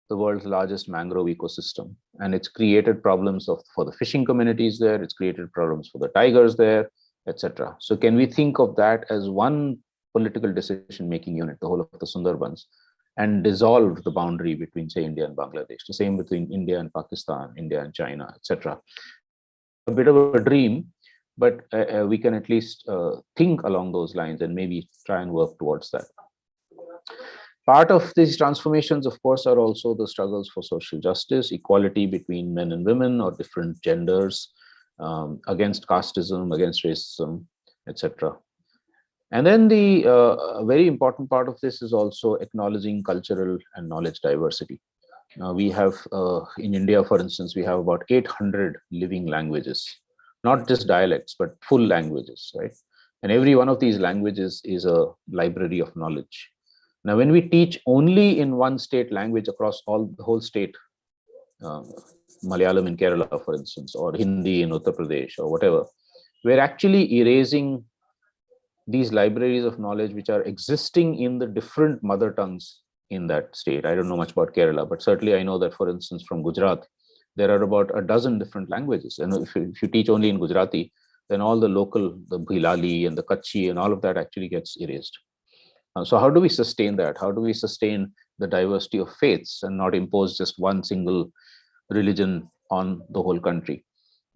the world's largest mangrove ecosystem. And it's created problems for the fishing communities there, it's created problems for the tigers there, etc. So can we think of that as one political decision-making unit, the whole of the Sundarbans, and dissolve the boundary between, say, India and Bangladesh, the same between India and Pakistan, India and China, etc. A bit of a dream, but we can at least think along those lines and maybe try and work towards that. Part of these transformations, of course, are also the struggles for social justice, equality between men and women or different genders, against casteism, against racism, etc. And then the very important part of this is also acknowledging cultural and knowledge diversity. Now we have, in India, for instance, we have about 800 living languages, not just dialects, but full languages, right? And every one of these languages is a library of knowledge. Now, when we teach only in one state language across the whole state, Malayalam in Kerala, for instance, or Hindi in Uttar Pradesh or whatever, we're actually erasing these libraries of knowledge which are existing in the different mother tongues in that state. I don't know much about Kerala, but certainly I know that, for instance, from Gujarat, there are about a dozen different languages. And if you teach only in Gujarati, then all the local, the Bhilali and the Kutchi and all of that actually gets erased. So how do we sustain that? How do we sustain the diversity of faiths and not impose just one single religion on the whole country?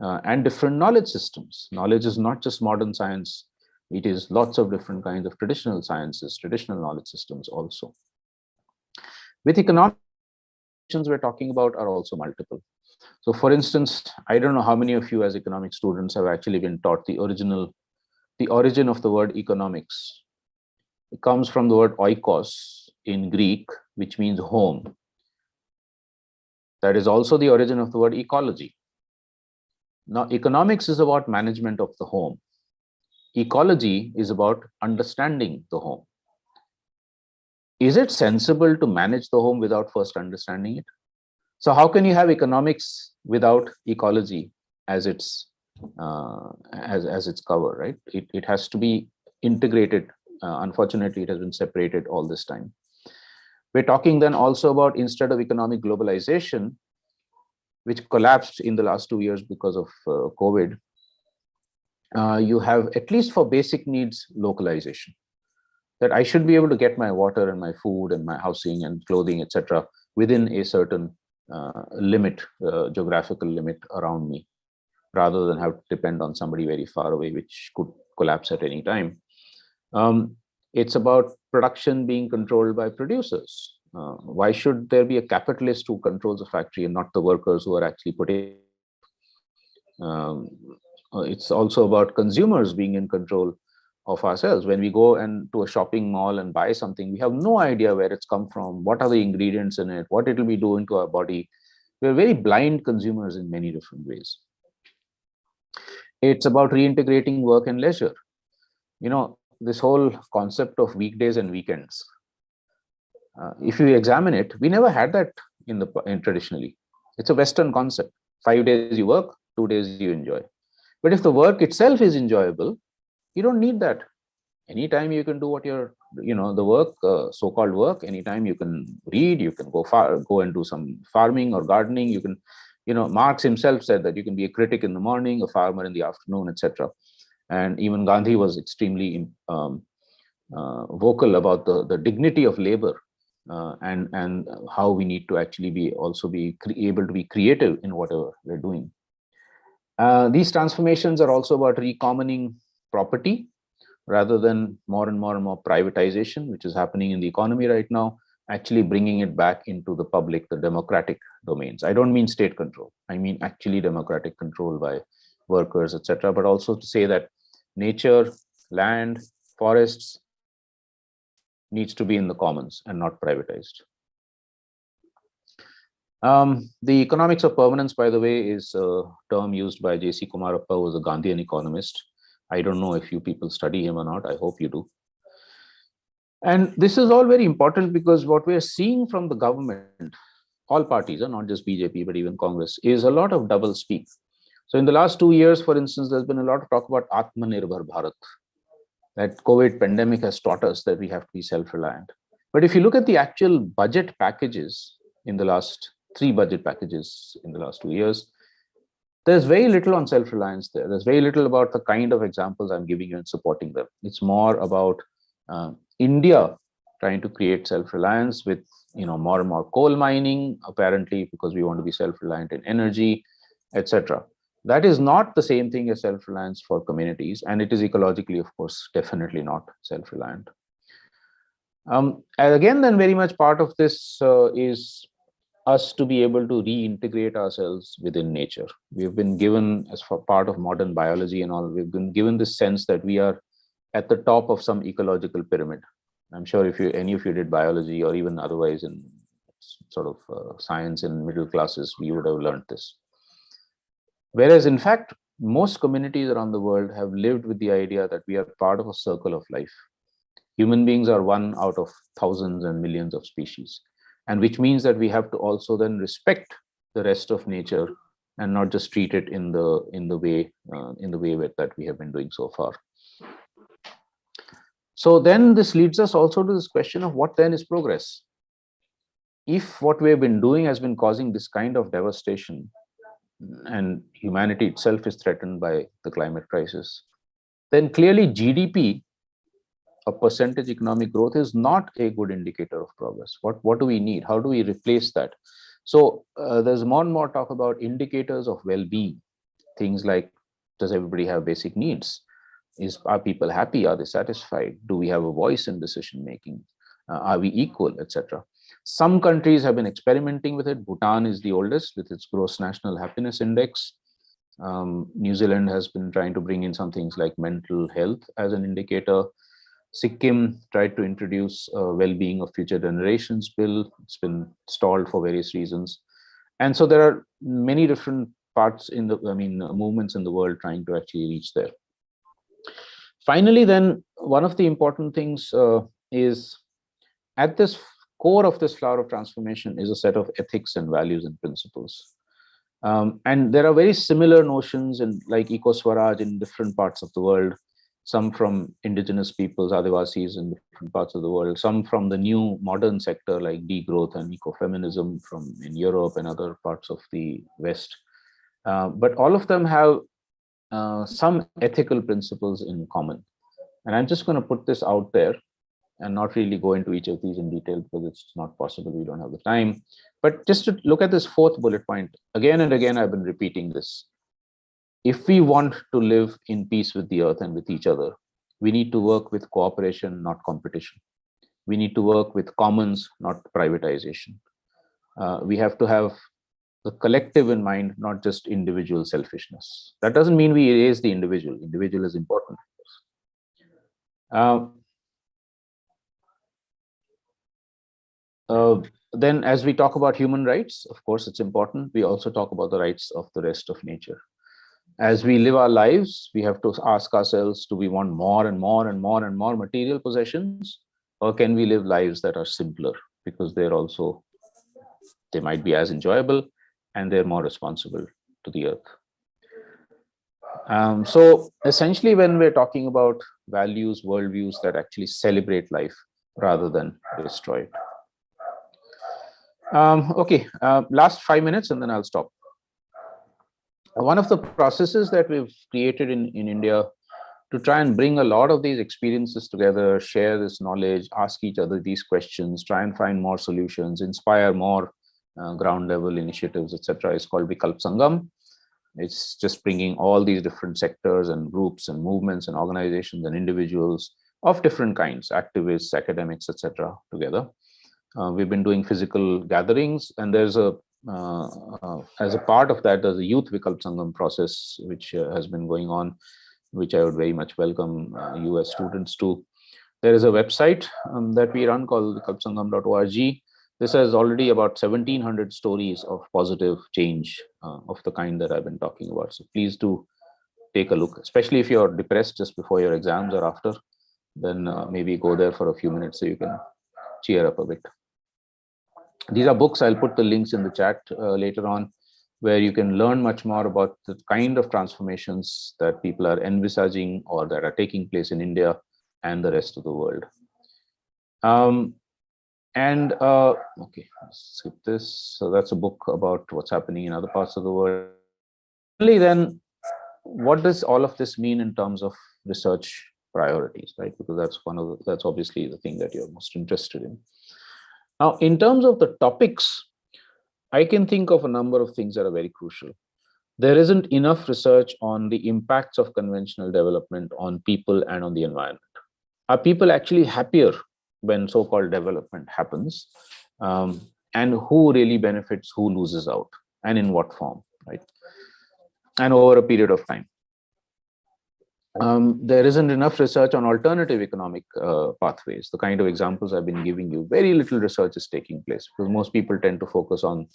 And different knowledge systems. Knowledge is not just modern science. It is lots of different kinds of traditional sciences, traditional knowledge systems also. With economic we're talking about are also multiple. So for instance, I don't know how many of you as economic students have actually been taught the origin of the word economics. It comes from the word oikos in Greek, which means home. That is also the origin of the word ecology. Now, economics is about management of the home. Ecology is about understanding the home. Is it sensible to manage the home without first understanding it? So how can you have economics without ecology as its cover, right? It has to be integrated. Unfortunately, it has been separated all this time. We're talking then also about, instead of economic globalization, which collapsed in the last 2 years because of COVID, you have, at least for basic needs, localization. That I should be able to get my water and my food and my housing and clothing, etc., within a certain limit, geographical limit around me, rather than have to depend on somebody very far away, which could collapse at any time. It's about production being controlled by producers. Why should there be a capitalist who controls a factory and not the workers who are actually putting? It's also about consumers being in control of ourselves. When we go to a shopping mall and buy something, we have no idea where it's come from, what are the ingredients in it, what it will be doing to our body. We're very blind consumers in many different ways. It's about reintegrating work and leisure. This whole concept of weekdays and weekends. If you examine it, we never had that in traditionally. It's a Western concept. 5 days you work, 2 days you enjoy. But if the work itself is enjoyable, you don't need that. Anytime you can do what you're, the work, so-called work. Anytime you can read, you can go and do some farming or gardening. You can, Marx himself said that you can be a critic in the morning, a farmer in the afternoon, etc. And even Gandhi was extremely vocal about the dignity of labor and how we need to actually be able to be creative in whatever we're doing. These transformations are also about recommoning property, rather than more and more privatization, which is happening in the economy right now, actually bringing it back into the public, the democratic domains. I don't mean state control. I mean actually democratic control by workers, etc. But also to say that nature, land, forests needs to be in the commons and not privatized. The economics of permanence, by the way, is a term used by J.C. Kumarappa, who was a Gandhian economist. I don't know if you people study him or not. I hope you do. And this is all very important, because what we're seeing from the government, all parties, not just BJP, but even Congress, is a lot of double speak. So in the last 2 years, for instance, there's been a lot of talk about Atmanirbhar Bharat. That COVID pandemic has taught us that we have to be self-reliant. But if you look at the actual budget packages in the last 3 budget packages in the last 2 years, there's very little on self-reliance there. There's very little about the kind of examples I'm giving you and supporting them. It's more about India trying to create self-reliance with more and more coal mining, apparently because we want to be self-reliant in energy, etc. That is not the same thing as self-reliance for communities, and it is ecologically, of course, definitely not self-reliant. And again, then very much part of this is us to be able to reintegrate ourselves within nature. We've been given, as for part of modern biology and all, we've been given this sense that we are at the top of some ecological pyramid. I'm sure if any of you did biology or even otherwise in sort of science in middle classes, we would have learned this. Whereas in fact, most communities around the world have lived with the idea that we are part of a circle of life. Human beings are one out of thousands and millions of species, and which means that we have to also then respect the rest of nature and not just treat it in the way that we have been doing so far. So then this leads us also to this question of what then is progress. If what we have been doing has been causing this kind of devastation, and humanity itself is threatened by the climate crisis, then clearly GDP, a percentage economic growth, is not a good indicator of progress. What do we need? How do we replace that? So there's more and more talk about indicators of well-being. Things like, does everybody have basic needs? Are people happy? Are they satisfied? Do we have a voice in decision making? Are we equal, etc.? Some countries have been experimenting with it. Bhutan is the oldest with its gross national happiness index. New Zealand has been trying to bring in some things like mental health as an indicator. Sikkim tried to introduce a well-being of future generations bill. It's been stalled for various reasons. And so there are many different parts in movements in the world trying to actually reach there. Finally, then, one of the important things is at this core of this flower of transformation is a set of ethics and values and principles. And there are very similar notions in like eco-Swaraj in different parts of the world. some from indigenous peoples, Adivasis in different parts of the world, some from the new modern sector like degrowth and ecofeminism from in Europe and other parts of the West. But all of them have some ethical principles in common. And I'm just going to put this out there and not really go into each of these in detail because it's not possible. We don't have the time. But just to look at this fourth bullet point, again and again, I've been repeating this. If we want to live in peace with the earth and with each other, we need to work with cooperation, not competition. We need to work with commons, not privatization. We have to have the collective in mind, not just individual selfishness. That doesn't mean we erase the individual. Individual is important. Then as we talk about human rights, of course, it's important. We also talk about the rights of the rest of nature. As we live our lives, we have to ask ourselves, do we want more and more and more and more material possessions? Or can we live lives that are simpler? Because they might be as enjoyable and they're more responsible to the earth. So essentially, when we're talking about values, worldviews that actually celebrate life rather than destroy it. Okay, last 5 minutes and then I'll stop. One of the processes that we've created in India to try and bring a lot of these experiences together, share this knowledge, ask each other these questions, try and find more solutions, inspire more ground level initiatives, etc., is called Vikalp Sangam. It's just bringing all these different sectors and groups and movements and organizations and individuals of different kinds, activists, academics, etc., together. We've been doing physical gatherings, and there's as a part of that, there's a youth Vikalp Sangam process, which has been going on, which I would very much welcome US students to. There is a website that we run called vikalpsangam.org. This has already about 1,700 stories of positive change of the kind that I've been talking about. So please do take a look, especially if you're depressed just before your exams or after, then maybe go there for a few minutes so you can cheer up a bit. These are books. I'll put the links in the chat later on, where you can learn much more about the kind of transformations that people are envisaging or that are taking place in India and the rest of the world. Okay, let's skip this. So that's a book about what's happening in other parts of the world. Only then, what does all of this mean in terms of research priorities, right? Because that's obviously the thing that you're most interested in. Now, in terms of the topics, I can think of a number of things that are very crucial. There isn't enough research on the impacts of conventional development on people and on the environment. Are people actually happier when so-called development happens? And who really benefits, who loses out, and in what form, right? And over a period of time. There isn't enough research on alternative economic pathways, the kind of examples I've been giving you. Very little research is taking place because most people tend to focus on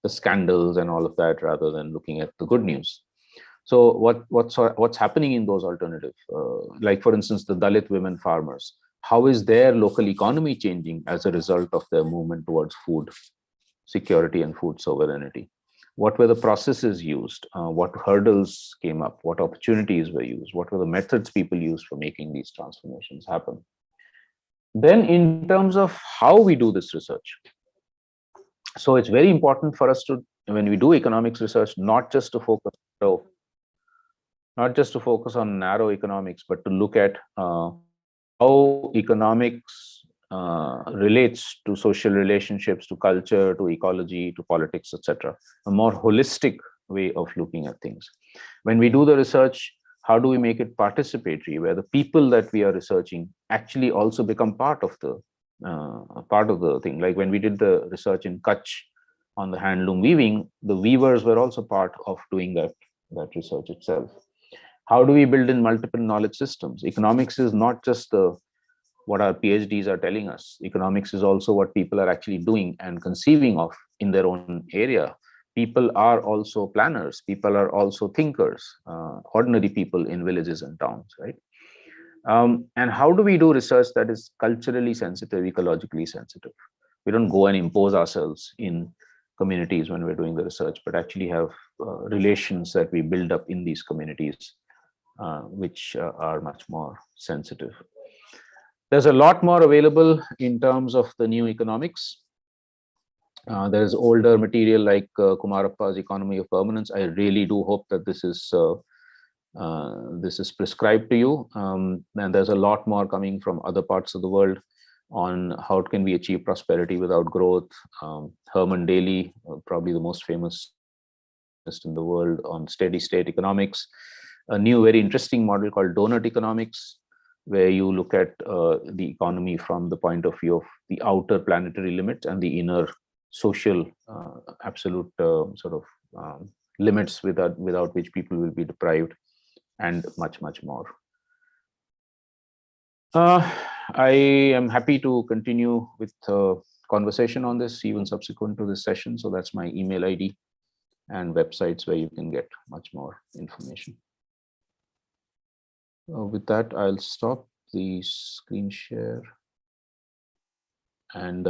the scandals and all of that rather than looking at the good news. So what's happening in those alternative, like for instance, the Dalit women farmers, how is their local economy changing as a result of their movement towards food security and food sovereignty? What were the processes used? What hurdles came up? What opportunities were used? What were the methods people used for making these transformations happen? Then in terms of how we do this research. So it's very important for us to, when we do economics research, not just to focus on narrow economics, but to look at how economics relates to social relationships, to culture, to ecology, to politics, etc. A more holistic way of looking at things. When we do the research, how do we make it participatory, where the people that we are researching actually also become part of the thing? Like when we did the research in Kutch on the handloom weaving, the weavers were also part of doing that research itself. How do we build in multiple knowledge systems? Economics is not just what our PhDs are telling us. Economics is also what people are actually doing and conceiving of in their own area. People are also planners. People are also thinkers, ordinary people in villages and towns, right? And how do we do research that is culturally sensitive, ecologically sensitive? We don't go and impose ourselves in communities when we're doing the research, but actually have relations that we build up in these communities which are much more sensitive. There's a lot more available in terms of the new economics. There is older material like Kumarappa's Economy of Permanence. I really do hope that this is prescribed to you. And there's a lot more coming from other parts of the world on how can we achieve prosperity without growth. Herman Daly, probably the most famous in the world on steady state economics. A new very interesting model called donut economics, where you look at the economy from the point of view of the outer planetary limits and the inner social absolute limits without which people will be deprived, and much more. I am happy to continue with conversation on this even subsequent to this session. So that's my email ID and websites where you can get much more information. With that, I'll stop the screen share and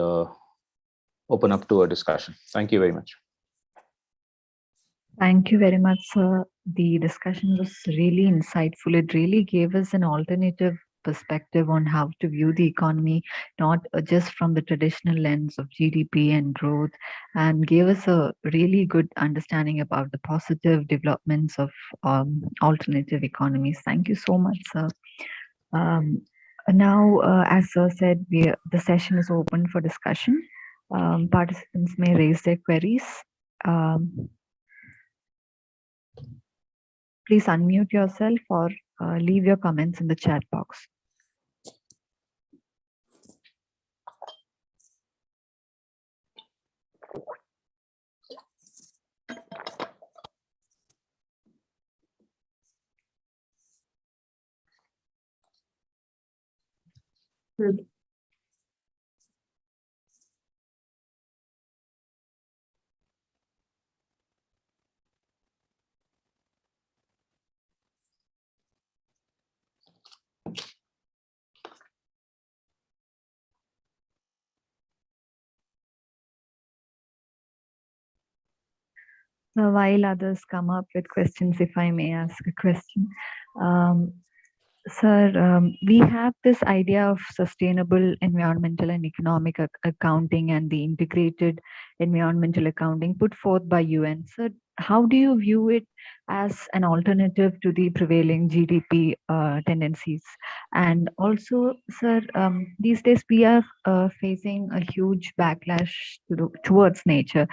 open up to a discussion. Thank you very much. Thank you very much, sir. The discussion was really insightful. It really gave us an alternative perspective on how to view the economy, not just from the traditional lens of GDP and growth, and gave us a really good understanding about the positive developments of alternative economies. Thank you so much, sir. Now, as sir said, the session is open for discussion. Participants may raise their queries. Please unmute yourself or leave your comments in the chat box. Good. Now, while others come up with questions, if I may ask a question. Sir, we have this idea of sustainable environmental and economic accounting and the integrated environmental accounting put forth by UN. Sir, how do you view it as an alternative to the prevailing GDP tendencies? And also, sir, these days we are facing a huge backlash towards nature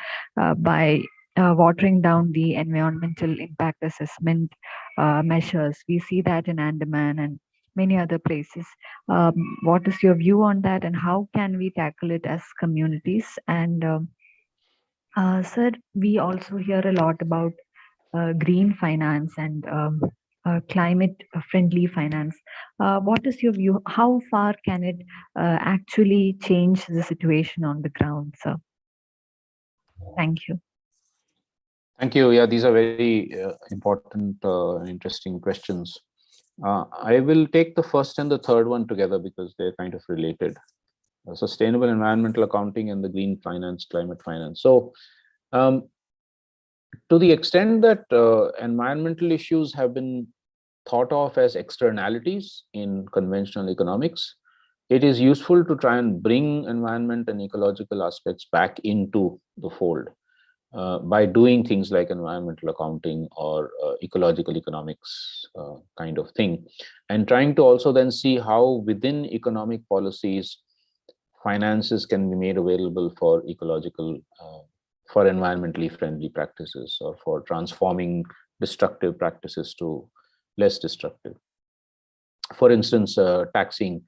by watering down the environmental impact assessment measures. We see that in Andaman and many other places. What is your view on that, and how can we tackle it as communities? And sir, we also hear a lot about green finance and climate-friendly finance. What is your view? How far can it actually change the situation on the ground, sir? Thank you. Thank you. Yeah, these are very important, interesting questions. I will take the first and the third one together because they're kind of related. Sustainable environmental accounting and the green finance, climate finance. So to the extent that environmental issues have been thought of as externalities in conventional economics, it is useful to try and bring environment and ecological aspects back into the fold. By doing things like environmental accounting or ecological economics kind of thing, and trying to also then see how within economic policies, finances can be made available for ecological, for environmentally friendly practices, or for transforming destructive practices to less destructive. For instance, taxing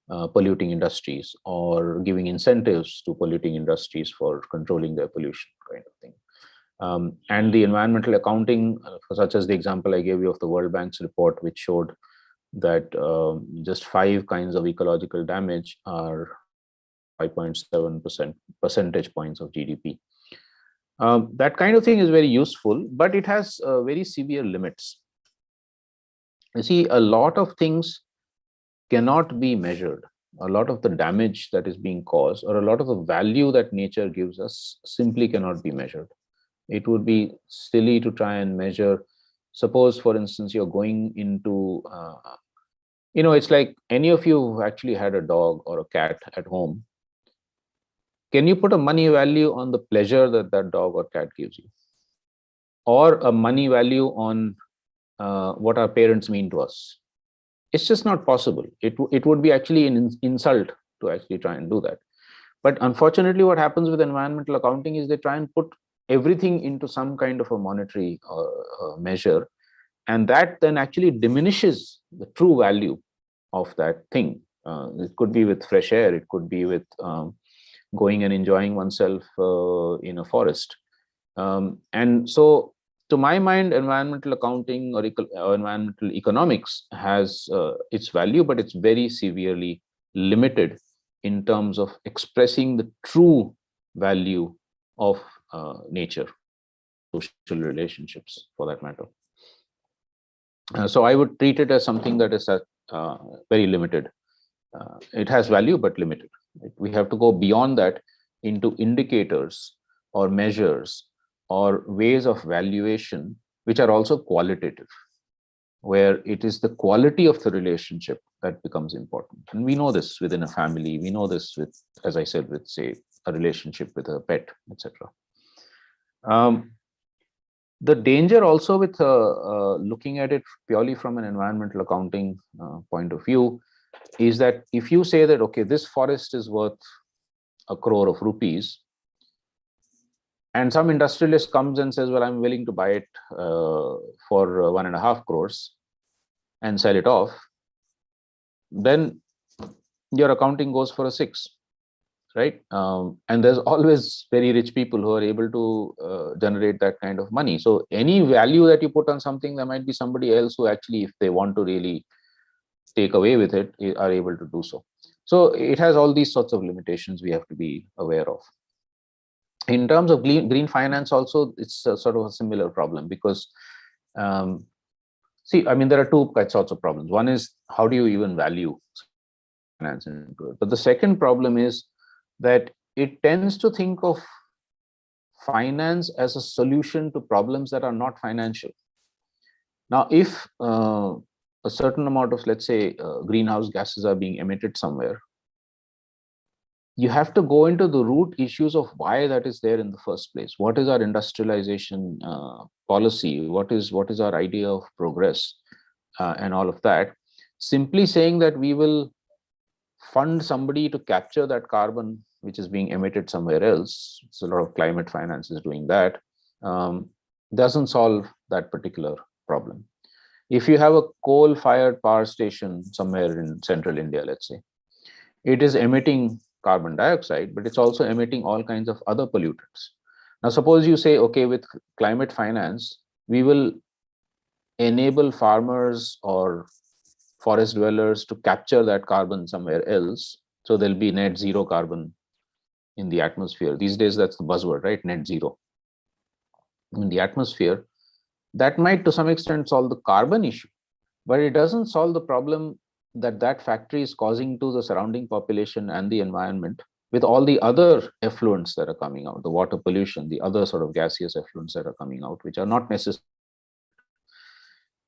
polluting industries or giving incentives to polluting industries for controlling their pollution kind of thing. And the environmental accounting, such as the example I gave you of the World Bank's report, which showed that just 5 kinds of ecological damage are 5.7 percentage points of GDP. That kind of thing is very useful, but it has very severe limits. You see, a lot of things cannot be measured. A lot of the damage that is being caused, or a lot of the value that nature gives us, simply cannot be measured. It would be silly to try and measure Suppose, for instance, you're going into, it's like any of you actually had a dog or a cat at home. Can you put a money value on the pleasure that that dog or cat gives you? Or a money value on what our parents mean to us? It's just not possible. It would be actually an insult to actually try and do that. But unfortunately, what happens with environmental accounting is they try and put everything into some kind of a monetary measure, and that then actually diminishes the true value of that thing. It could be with fresh air, it could be with going and enjoying oneself in a forest. And so, to my mind, environmental accounting or environmental economics has its value, but it's very severely limited in terms of expressing the true value of nature, social relationships for that matter. So I would treat it as something that is very limited. It has value, but limited. We have to go beyond that into indicators or measures or ways of valuation, which are also qualitative, where it is the quality of the relationship that becomes important. And we know this within a family. We know this with, as I said, with, say, a relationship with a pet, etc. The danger also with looking at it purely from an environmental accounting point of view is that if you say that, okay, this forest is worth 1 crore of rupees, and some industrialist comes and says, well, I'm willing to buy it for 1.5 crores and sell it off, then your accounting goes for a 6, right? And there's always very rich people who are able to generate that kind of money. So any value that you put on something, there might be somebody else who actually, if they want to really take away with it, are able to do so. So it has all these sorts of limitations we have to be aware of. In terms of green finance also, it's sort of a similar problem because, see, I mean, there are two sorts of problems. One is, how do you even value finance into it? But the second problem is that it tends to think of finance as a solution to problems that are not financial. Now, if a certain amount of, let's say, greenhouse gases are being emitted somewhere, you have to go into the root issues of why that is there in the first place. What is our industrialization policy? What is our idea of progress and all of that? Simply saying that we will fund somebody to capture that carbon which is being emitted somewhere else, so a lot of climate finance is doing that, doesn't solve that particular problem. If you have a coal-fired power station somewhere in central India, let's say, it is emitting carbon dioxide, but it's also emitting all kinds of other pollutants. Now, suppose you say, okay, with climate finance, we will enable farmers or forest dwellers to capture that carbon somewhere else. So there'll be net zero carbon in the atmosphere. These days, that's the buzzword, right? Net zero in the atmosphere. That might, to some extent, solve the carbon issue, but it doesn't solve the problem that factory is causing to the surrounding population and the environment with all the other effluents that are coming out, the water pollution, the other sort of gaseous effluents that are coming out, which are not necessary.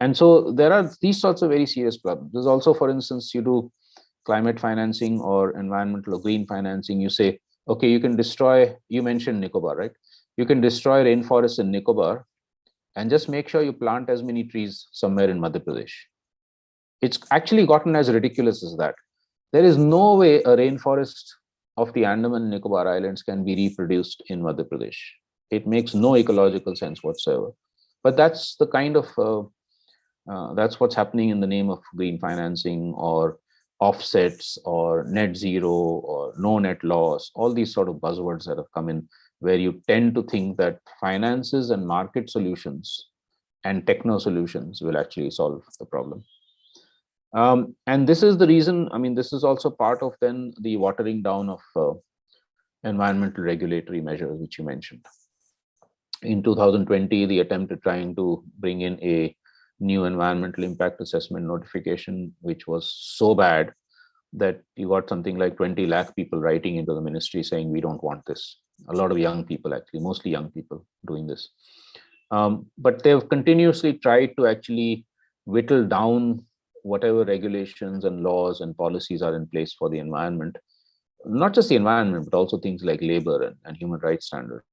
And so there are these sorts of very serious problems. There's also, for instance, you do climate financing or environmental or green financing, you say, okay, you can destroy, you mentioned Nicobar, right? You can destroy rainforests in Nicobar and just make sure you plant as many trees somewhere in Madhya Pradesh. It's actually gotten as ridiculous as that. There is no way a rainforest of the Andaman and Nicobar Islands can be reproduced in Madhya Pradesh. It makes no ecological sense whatsoever. But that's the kind of, that's what's happening in the name of green financing or offsets or net zero or no net loss, all these sort of buzzwords that have come in, where you tend to think that finances and market solutions and techno solutions will actually solve the problem. And this is the reason, I mean, this is also part of then the watering down of environmental regulatory measures, which you mentioned. In 2020, the attempt at trying to bring in a new environmental impact assessment notification, which was so bad that you got something like 20 lakh people writing into the ministry saying, we don't want this. A lot of young people, actually, mostly young people doing this. But they've continuously tried to actually whittle down whatever regulations and laws and policies are in place for the environment, not just the environment, but also things like labor and human rights standards,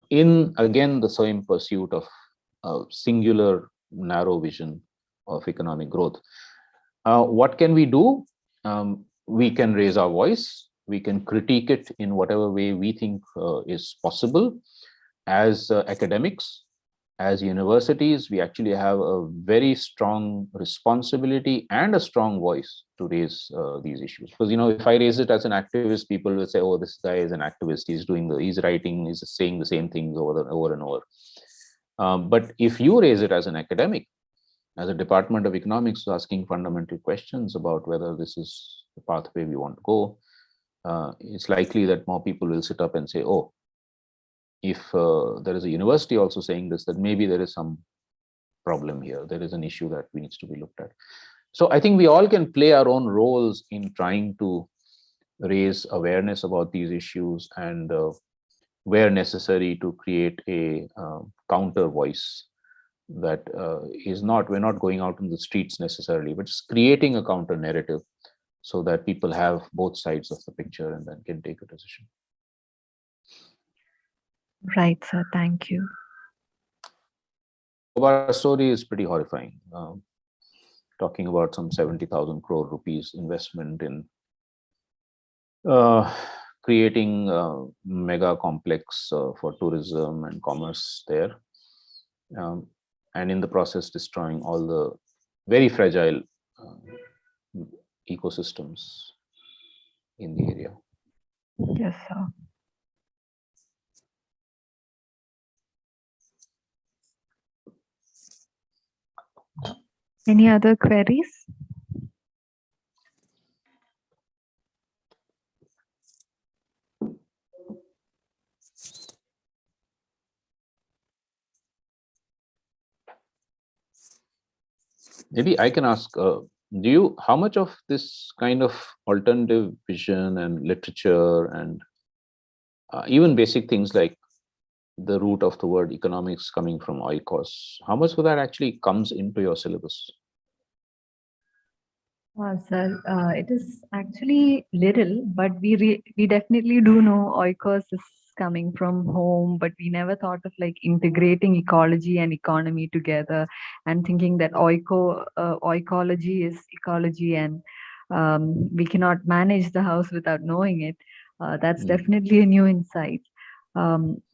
in again the same pursuit of a singular narrow vision of economic growth. What can we do? We can raise our voice, we can critique it in whatever way we think is possible. As academics, as universities, we actually have a very strong responsibility and a strong voice to raise these issues. Because, if I raise it as an activist, people will say, oh, this guy is an activist, he's writing, he's saying the same things over and over. But if you raise it as an academic, as a Department of Economics asking fundamental questions about whether this is the pathway we want to go, it's likely that more people will sit up and say, oh, if there is a university also saying this, that maybe there is some problem here, there is an issue that needs to be looked at. So I think we all can play our own roles in trying to raise awareness about these issues, and where necessary to create a counter voice that we're not going out in the streets necessarily, but just creating a counter narrative so that people have both sides of the picture and then can take a decision. Right, sir. Thank you. Our story is pretty horrifying. Talking about some 70,000 crore rupees investment in creating a mega complex for tourism and commerce there. And in the process, destroying all the very fragile ecosystems in the area. Yes, sir. Any other queries? Maybe I can ask, how much of this kind of alternative vision and literature and even basic things like the root of the word economics coming from oikos, how much of that actually comes into your syllabus? Sir, it is actually little, but we definitely do know oikos is coming from home, but we never thought of like integrating ecology and economy together and thinking that oikology is ecology, and we cannot manage the house without knowing it. That's definitely a new insight.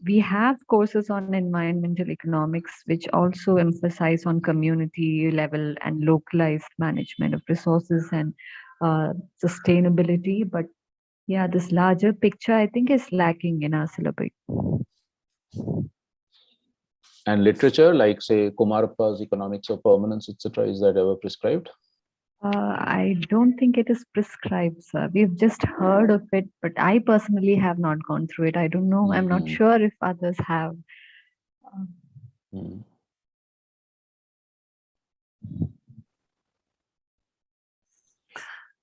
We have courses on environmental economics, which also emphasize on community level and localized management of resources and sustainability. But yeah, this larger picture, I think, is lacking in our syllabus. And literature, like say Kumarappa's Economics of Permanence, etc., is that ever prescribed? I don't think it is prescribed, sir. We've just heard of it, but I personally have not gone through it. I don't know. I'm not sure if others have.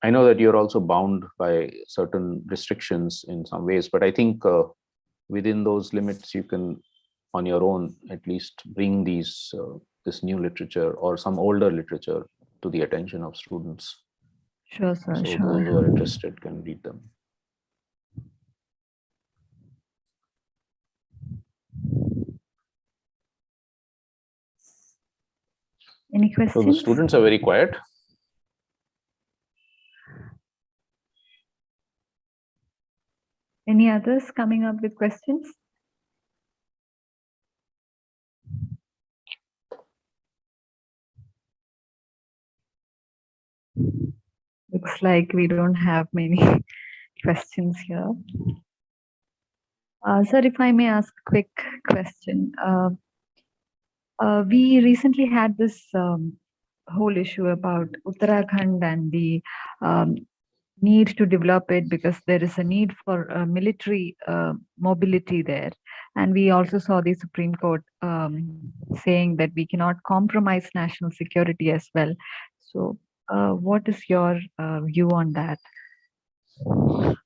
I know that you're also bound by certain restrictions in some ways, but I think within those limits, you can, on your own, at least bring this new literature or some older literature to the attention of students. Sure, sir. So sure. those who are interested can read them. Any questions? So the students are very quiet. Any others coming up with questions? Looks like we don't have many questions here. Sir, if I may ask a quick question. We recently had this whole issue about Uttarakhand and the need to develop it because there is a need for military mobility there. And we also saw the Supreme Court saying that we cannot compromise national security as well. So what is your view on that?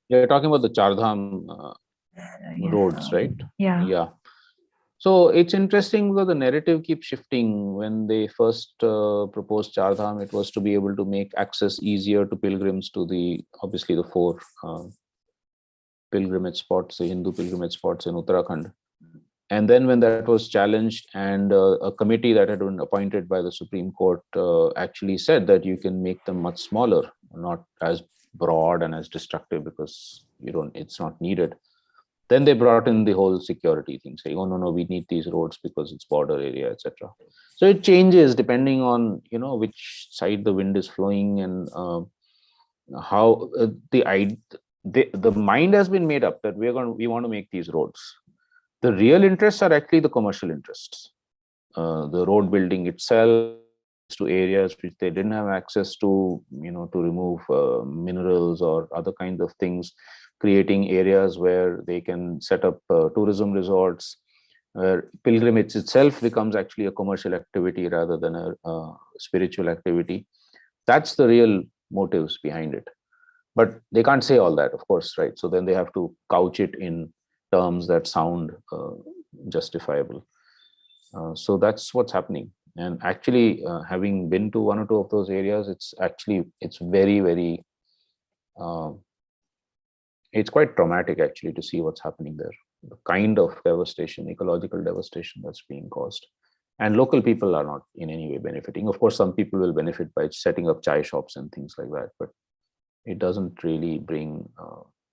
You're talking about the Chardham roads, right? Yeah. Yeah. So it's interesting because the narrative keeps shifting. When they first proposed Char Dham, it was to be able to make access easier to pilgrims to obviously the four pilgrimage spots, the Hindu pilgrimage spots in Uttarakhand. And then when that was challenged and a committee that had been appointed by the Supreme Court actually said that you can make them much smaller, not as broad and as destructive because it's not needed. Then they brought in the whole security thing, saying, "Oh no, we need these roads because it's border area, etc." So it changes depending on which side the wind is flowing and how the mind has been made up that we want to make these roads. The real interests are actually the commercial interests, the road building itself to areas which they didn't have access to, to remove minerals or other kinds of things, creating areas where they can set up tourism resorts, where pilgrimage itself becomes actually a commercial activity rather than a spiritual activity. That's the real motives behind it. But they can't say all that, of course, right? So then they have to couch it in terms that sound justifiable. So that's what's happening. And actually, having been to one or two of those areas, it's very, very, it's quite traumatic actually to see what's happening there. The kind of devastation, ecological devastation that's being caused. And local people are not in any way benefiting. Of course, some people will benefit by setting up chai shops and things like that, but it doesn't really bring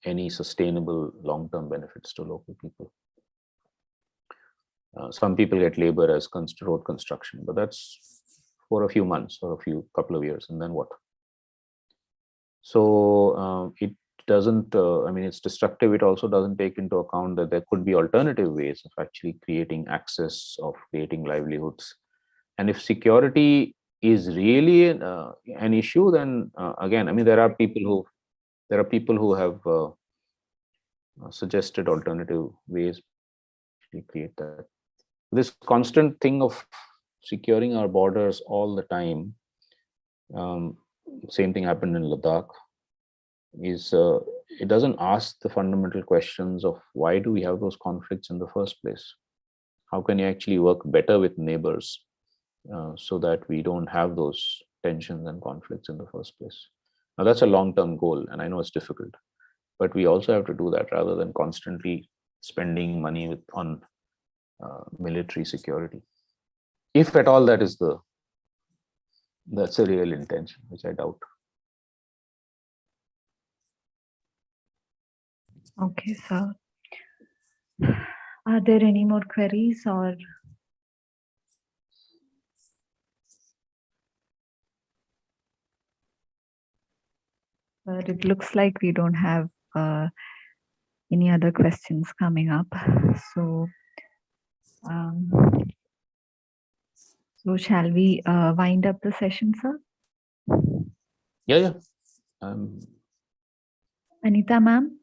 any sustainable long-term benefits to local people. Some people get labor as road construction, but that's for a few months or couple of years, and then what? So it doesn't, it's destructive. It also doesn't take into account that there could be alternative ways of actually creating access, of creating livelihoods. And if security is really an issue, then again, there are people who have suggested alternative ways to create that. This constant thing of securing our borders all the time, same thing happened in Ladakh, is it doesn't ask the fundamental questions of why do we have those conflicts in the first place? How can you actually work better with neighbors so that we don't have those tensions and conflicts in the first place? Now that's a long-term goal, and I know it's difficult, but we also have to do that rather than constantly spending money on military security. If at all that's a real intention, which I doubt. Okay, sir. Are there any more queries or? But it looks like we don't have any other questions coming up. So shall we wind up the session, sir? Yeah. Anita, ma'am?